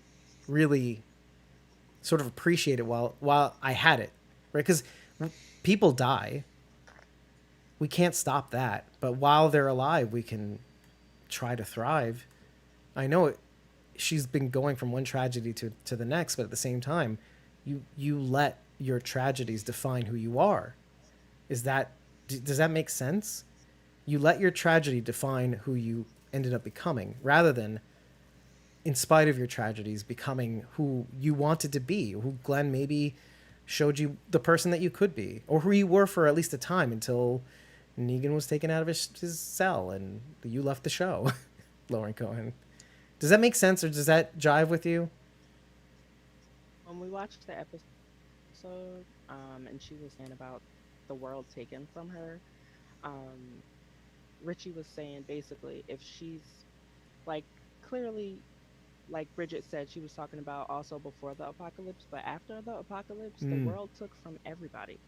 S1: really sort of appreciate it while I had it, right? Because people die, we can't stop that. But while they're alive, we can try to thrive. I know she's been going from one tragedy to the next, but at the same time, you let your tragedies define who you are. Is that does that make sense? You let your tragedy define who you ended up becoming, rather than, in spite of your tragedies, becoming who you wanted to be, who Glenn maybe showed you the person that you could be, or who you were for at least a time until Negan was taken out of his cell and you left the show. Lauren Cohen. Does that make sense, or does that jive with you?
S5: When we watched the episode, and she was saying about the world taken from her, um, Richie was saying basically if she's like clearly, like Bridget said, she was talking about also before the apocalypse, but after the apocalypse, the
S1: Mm.
S5: world took from everybody.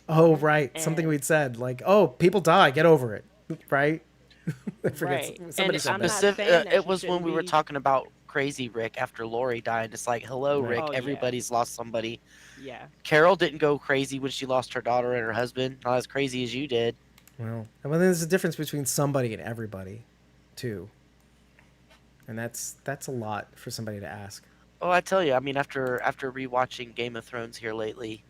S1: Oh, right. Something
S5: And
S1: we'd said like, "Oh, people die, get over it." Right? I forget.
S5: right. And
S1: Somebody said
S5: I'm
S1: that.
S5: not
S4: Specific,
S5: saying that
S4: it
S5: she
S4: was when
S5: shouldn't
S4: we were
S5: be.
S4: talking about Crazy Rick after Lori died. It's like, hello,
S1: Right.
S4: Rick.
S5: Oh yeah.
S4: Everybody's lost somebody.
S5: Yeah.
S4: Carol didn't go crazy when she lost her daughter and her husband. Not as crazy as you did.
S1: Well, and then there's a difference between somebody and everybody, too, and that's a lot for somebody to ask.
S4: Well, I tell you, I mean, after rewatching Game of Thrones here lately,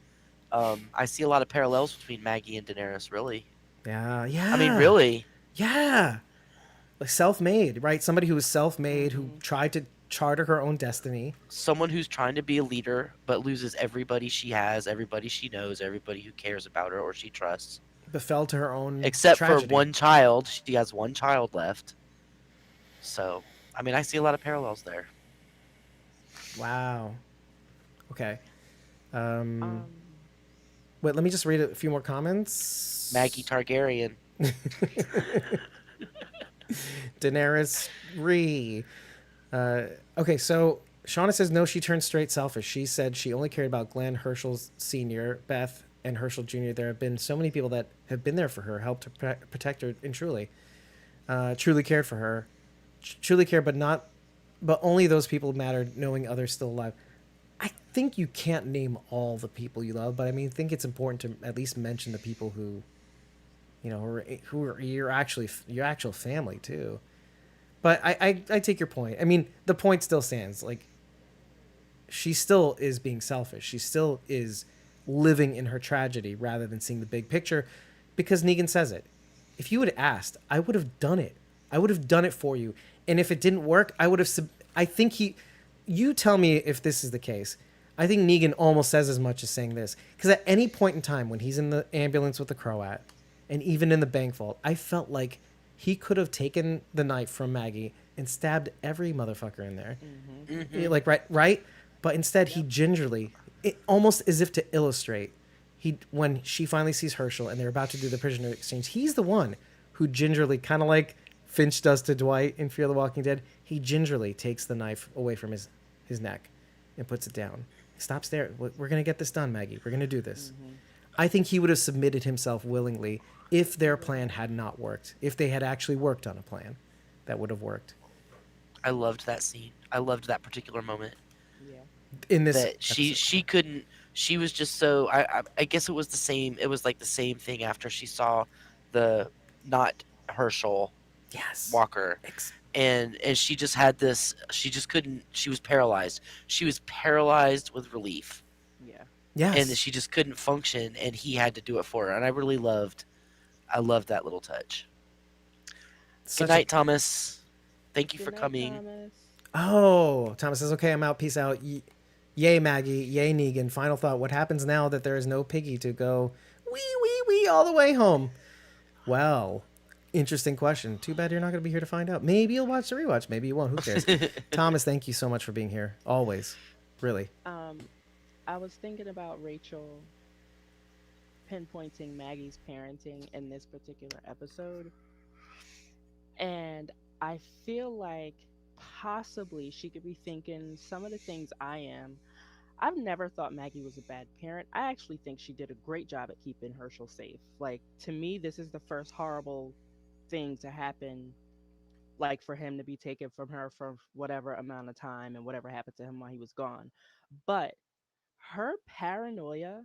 S4: I see a lot of parallels between Maggie and Daenerys. Really,
S1: Yeah,
S4: I mean,
S1: yeah,
S4: really,
S1: yeah. Like self-made, right? Somebody who was self-made, who
S5: Mhm.
S1: tried to charter her own destiny,
S4: someone who's trying to be a leader but loses everybody she has, everybody she knows, everybody who cares about her or she trusts,
S1: befell to her own
S4: except for
S1: tragedy.
S4: one child. She has one child left. So, I mean, I see a lot of parallels there.
S1: Wow. Okay. Um,
S5: Um.
S1: wait, let me just read a few more
S4: Maggie
S1: comments.
S4: Targaryen.
S1: Daenerys Ree. Uh, okay, so Shauna says no, she turned straight selfish. She said she only cared about Glenn, Herschel Sr., Beth, and Herschel Jr. There have been so many people that have been there for her, helped to protect her, and truly cared for her. Truly cared, but only those people mattered, knowing others still alive. I think you can't name all the people you love, but I mean, I think it's important to at least mention the people who, who are your actual family too. But I take your point. I mean, the point still stands. Like, she still is being selfish. She still is living in her tragedy rather than seeing the big picture, because Negan says it. If you had asked, I would have done it. I would have done it for you. And if it didn't work, I would have. I think he. You tell me if this is the case. I think Negan almost says as much as saying this. Because at any point in time when he's in the ambulance with the Croat, and even in the bank vault, I felt like he could have taken the knife from Maggie and stabbed every motherfucker in there.
S5: Mhm.
S1: Like, right, but instead he
S5: Yep.
S1: gingerly, almost as if to illustrate, he when she finally sees Herschel and they're about to do the prisoner exchange, he's the one who gingerly, kind of like Finch does to Dwight in Fear the Walking Dead, he gingerly takes the knife away from his neck and puts it down. Stop staring. We're gonna get this done, Maggie. We're gonna do this.
S5: Mhm.
S1: I think he would have submitted himself willingly if their plan had not worked. If they had actually worked on a plan that would have worked
S4: I loved that scene. I loved that particular moment.
S5: Yeah.
S1: in this
S4: That she
S1: episode.
S4: she couldn't. She was just so. I guess it was the same. It was like the same thing after she saw the not Herschel
S1: Yes.
S4: Walker, and she just had this. She just couldn't. She was paralyzed. She was paralyzed with relief,
S5: Yeah.
S4: and
S1: Yes.
S4: she just couldn't function. And he had to do it for her. And I really loved. I loved that little touch. Good
S1: Such a.
S4: night, Thomas. Thank you
S5: Good
S4: for
S5: night,
S4: coming.
S5: Thomas.
S1: Oh, Thomas says, okay, I'm out. Peace out. Yay, Maggie. Yay, Negan. Final thought. What happens now that there is no Piggy to go wee, wee, wee all the way home? Well, interesting question. Too bad you're not going to be here to find out. Maybe you'll watch the rewatch. Maybe you won't. Who cares? Thomas, thank you so much for being here. Always. Really.
S5: Um, I was thinking about Rachel pinpointing Maggie's parenting in this particular episode, and I feel like possibly she could be thinking some of the things I am. I've never thought Maggie was a bad parent. I actually think she did a great job at keeping Herschel safe. Like, to me, this is the first horrible thing to happen, like for him to be taken from her for whatever amount of time and whatever happened to him while he was gone. But her paranoia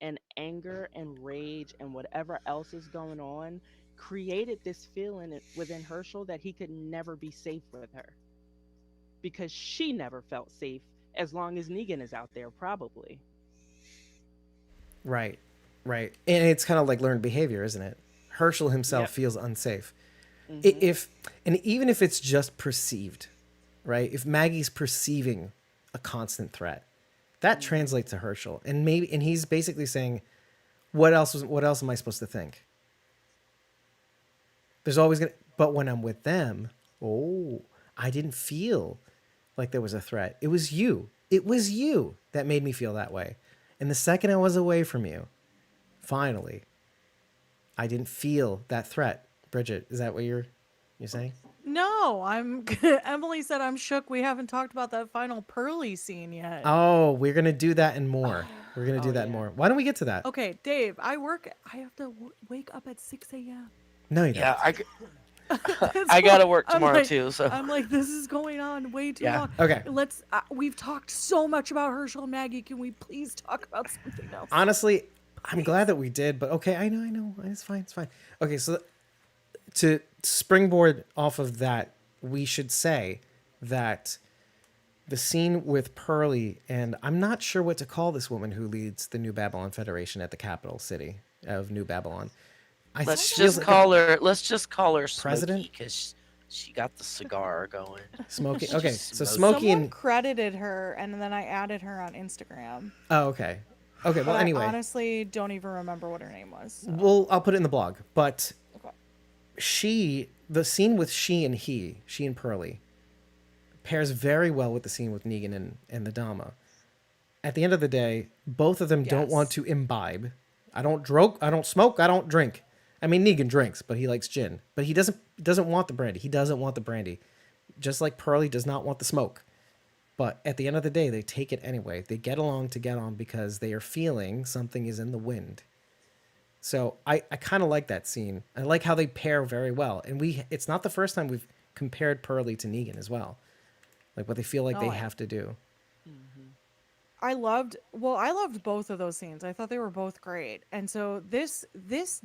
S5: and anger and rage and whatever else is going on created this feeling within Herschel that he could never be safe with her because she never felt safe as long as Negan is out there, probably.
S1: Right. Right. And it's kind of like learned behavior, isn't it? Herschel himself
S5: Yep.
S1: feels unsafe.
S5: Hmm.
S1: If and even if it's just perceived, right? If Maggie's perceiving a constant threat, that
S5: Hmm.
S1: translates to Herschel. And he's basically saying, what else am I supposed to think? There's always gonna but when I'm with them, oh, I didn't feel like there was a threat. It was you. It was you that made me feel that way. And the second I was away from you, finally, I didn't feel that threat. Bridget, is that what you're saying?
S3: No, I'm. Emily said I'm shook. We haven't talked about that final Pearly scene yet.
S1: Oh, we're gonna do that and more. We're gonna
S5: Oh
S1: do that and
S5: yeah.
S1: more. Why don't we get to that?
S3: Okay, Dave. I work. I have to wake up at 6 a.m.
S1: No, you
S4: Yeah,
S1: don't.
S4: I
S3: So,
S4: gotta work
S3: I'm
S4: tomorrow
S3: like-
S4: too. So
S3: I'm like, this is going on way too
S4: Yeah.
S3: long.
S1: Okay.
S3: Let's. We've talked so much about Herschel and Maggie. Can we please talk about something else?
S1: Honestly, I'm glad that we did, but okay, I know. It's fine, it's fine. Okay, so to springboard off of that, we should say that the scene with Pearlie, and I'm not sure what to call this woman who leads the New Babylon Federation at the capital city of New Babylon.
S4: let's
S1: feels
S4: just
S1: like
S4: call her. Let's just call her
S1: President?
S4: Smokey because she got the cigar going.
S1: Smokey.
S4: She's
S1: Okay,
S4: just
S1: so
S4: smoking.
S1: Smokey
S3: Someone
S1: and
S3: credited her, and then I added her on Instagram.
S1: oh, okay. Okay, well,
S3: But
S1: anyway,
S3: I honestly don't even remember what her name was. So.
S1: well, I'll put it in the blog. But
S3: Okay.
S1: the scene with she and Pearlie, pairs very well with the scene with Negan and the Dama. At the end of the day, both of them don't
S3: Yes.
S1: want to imbibe. I don't smoke, I don't drink. I mean, Negan drinks, but he likes gin. But he doesn't want the brandy. He doesn't want the brandy. Just like Pearlie does not want the smoke. But at the end of the day, they take it anyway. They get along to get on because they are feeling something is in the wind. So I kind of like that scene. I like how they pair very well. And it's not the first time we've compared Pearlie to Negan as well. Like what they feel like
S3: No,
S1: they
S3: I-
S1: have to do.
S3: I loved both of those scenes. I thought they were both great. And so this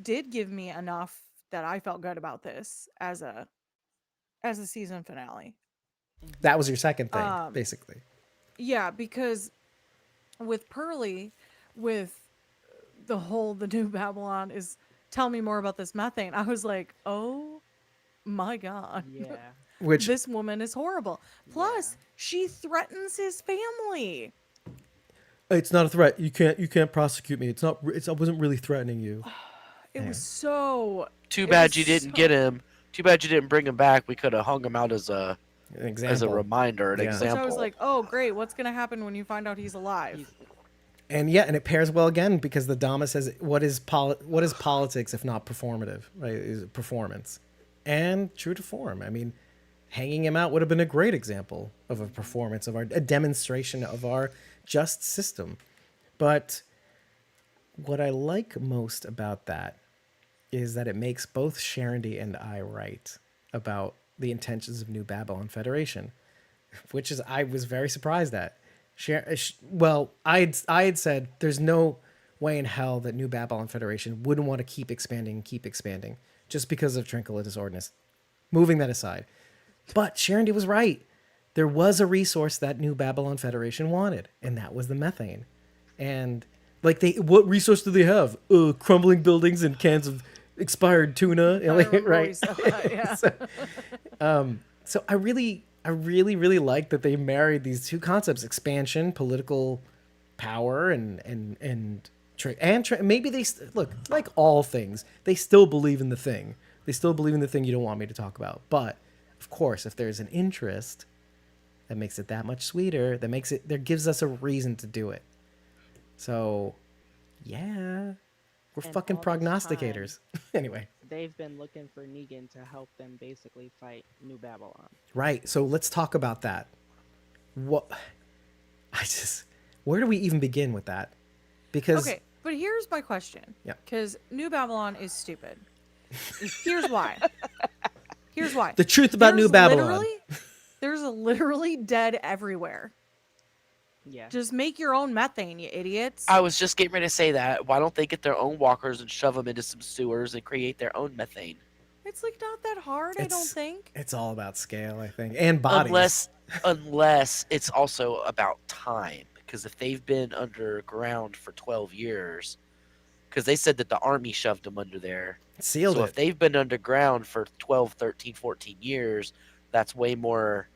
S3: did give me enough that I felt good about this as a season finale.
S1: That was your second thing,
S3: Um,
S1: basically.
S3: Yeah, because with Pearlie, with the new Babylon is tell me more about this methane. I was like, "Oh my god."
S5: Yeah.
S1: Which
S3: This woman is horrible. Plus,
S5: Yeah.
S3: she threatens his family.
S1: it's not a threat. You can't prosecute me. I wasn't really threatening you.
S3: It
S1: Yeah.
S3: was so
S4: Too
S3: It
S4: bad
S3: was
S4: you didn't
S3: so-
S4: get him. Too bad you didn't bring him back. We could have hung him out as a
S1: An example.
S4: reminder, an
S1: Yeah.
S3: Which
S4: example.
S3: I was like, "Oh, great. What's going to happen when you find out he's alive?"
S5: He's-
S1: And it pairs well again because the Dama says, what is politics if not performative, right? Is performance. And true to form. I mean, hanging him out would have been a great example of a performance, a demonstration of our just system. But what I like most about that is that it makes both Sharondy and I right about the intentions of New Babylon Federation, which is I was very surprised at. I had said there's no way in hell that New Babylon Federation wouldn't want to keep expanding, just because of Trinkletus Ordinance. Moving that aside, but Sharondy was right. There was a resource that New Babylon Federation wanted, and that was the methane. And like what resource do they have? Crumbling buildings and cans of expired tuna,
S3: I remember
S1: right?
S3: we said that, yeah.
S1: So I really like that they married these two concepts: expansion, political power, and maybe look, like all things, they still believe in the thing. They still believe in the thing you don't want me to talk about. But of course, if there's an interest, that makes it that much sweeter. That gives us a reason to do it. So, yeah, we're
S5: And
S1: fucking
S5: all this
S1: prognosticators. Anyway.
S5: They've been looking for Negan to help them basically fight New Babylon.
S1: Right. So let's talk about that. Where do we even begin with that? Because
S3: Okay, but here's my question.
S1: Yeah.
S3: Because New Babylon is stupid. Here's why. Here's why.
S1: the truth about New Babylon.
S3: There's literally dead everywhere.
S5: Yeah.
S3: Just make your own methane, you idiots.
S4: I was just getting ready to say that. Why don't they get their own walkers and shove them into some sewers and create their own methane?
S3: It's like not that hard, I don't
S1: It's
S3: think.
S1: it's all about scale, I think, and bodies.
S4: Unless it's also about time, because if they've been underground for 12 years, because they said that the army shoved them under there.
S1: Sealed
S4: So
S1: it.
S4: if they've been underground for 12, 13, 14 years, that's way more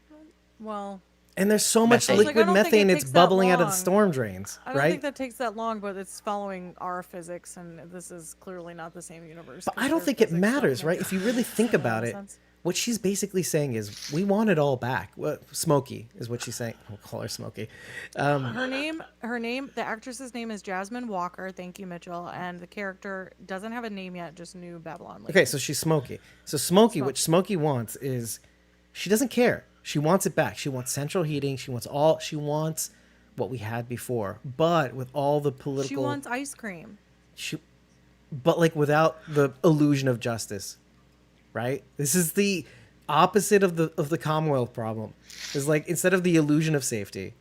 S3: Well,
S1: And there's so much
S4: Methane.
S3: I was like, I
S1: liquid
S3: don't think
S1: methane
S3: it
S1: it's
S3: takes that
S1: bubbling out of the
S3: long.
S1: storm drains,
S3: I don't
S1: right?
S3: think that takes that long, but it's following our physics, and this is clearly not the same universe.
S1: But
S3: 'cause
S1: I don't
S3: their
S1: think it
S3: physics don't
S1: matters,
S3: make
S1: right? If you really think
S3: any
S1: about it,
S3: sense.
S1: what she's basically saying is we want it all back. Well, Smokey is what she's saying. We'll call her Smokey.
S3: Her name, the actress's name is Jasmine Walker. Thank you, Mitchell. And the character doesn't have a name yet, just New Babylon Lady.
S1: Okay, so she's Smokey. So Smokey, what Smokey wants is she doesn't care. She wants it back. She wants central heating. She wants what we had before, but with all the political.
S3: She wants ice cream.
S1: But like without the illusion of justice, right? This is the opposite of the Commonwealth problem. Is like instead of the illusion of safety,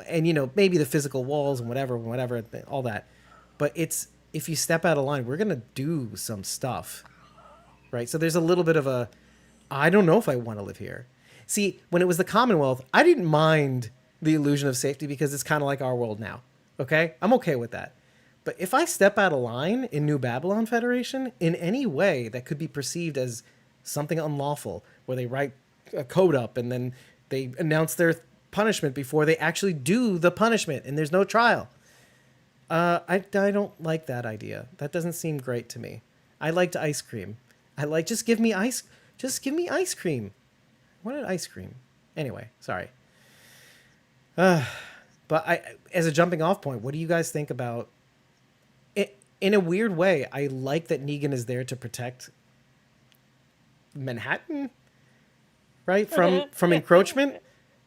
S1: and maybe the physical walls and whatever, all that, but it's if you step out of line, we're gonna do some stuff, right? So there's a little bit of a, I don't know if I want to live here. See, when it was the Commonwealth, I didn't mind the illusion of safety because it's kind of like our world now. Okay, I'm okay with that. But if I step out of line in New Babylon Federation in any way that could be perceived as something unlawful, where they write a code up and then they announce their punishment before they actually do the punishment and there's no trial, I don't like that idea. That doesn't seem great to me. I liked ice cream. Just give me ice cream. I wanted ice cream. Anyway, sorry. But as a jumping off point, what do you guys think about it? In a weird way, I like that Negan is there to protect Manhattan, right? From encroachment.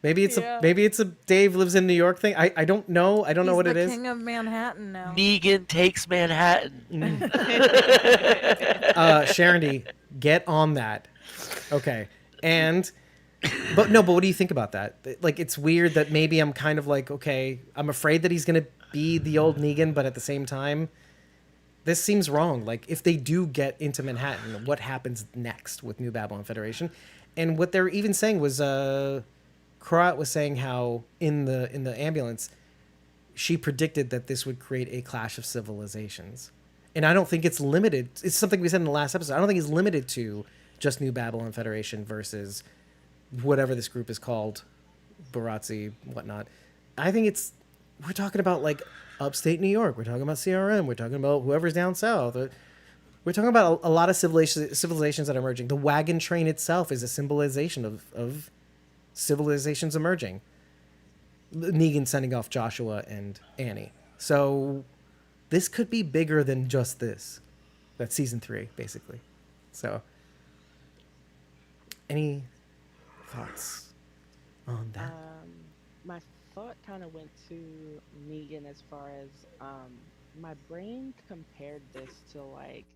S1: Maybe it's a Dave lives in New York thing. I don't know. I don't know what it is.
S3: King of Manhattan now.
S4: Negan takes Manhattan.
S1: Sharon D, get on that. Okay. But what do you think about that? Like, it's weird that maybe I'm kind of like, okay, I'm afraid that he's going to be the old Negan, but at the same time, this seems wrong. Like, if they do get into Manhattan, what happens next with New Babylon Federation? And what they're even saying was, Karat was saying how in the ambulance, she predicted that this would create a clash of civilizations. And I don't think it's limited. It's something we said in the last episode. I don't think it's limited to just New Babylon Federation versus whatever this group is called, Barazzi, whatnot. I think we're talking about like upstate New York. We're talking about CRM. We're talking about whoever's down south. We're talking about a lot of civilizations that are emerging. The wagon train itself is a symbolization of civilizations emerging. Negan sending off Joshua and Annie. So this could be bigger than just this. That's season 3, basically. So, any thoughts on that?
S5: My thought kind of went to Negan as far as my brain compared this to like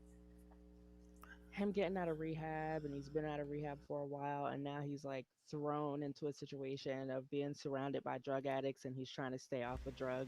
S5: him getting out of rehab, and he's been out of rehab for a while, and now he's like thrown into a situation of being surrounded by drug addicts, and he's trying to stay off of drugs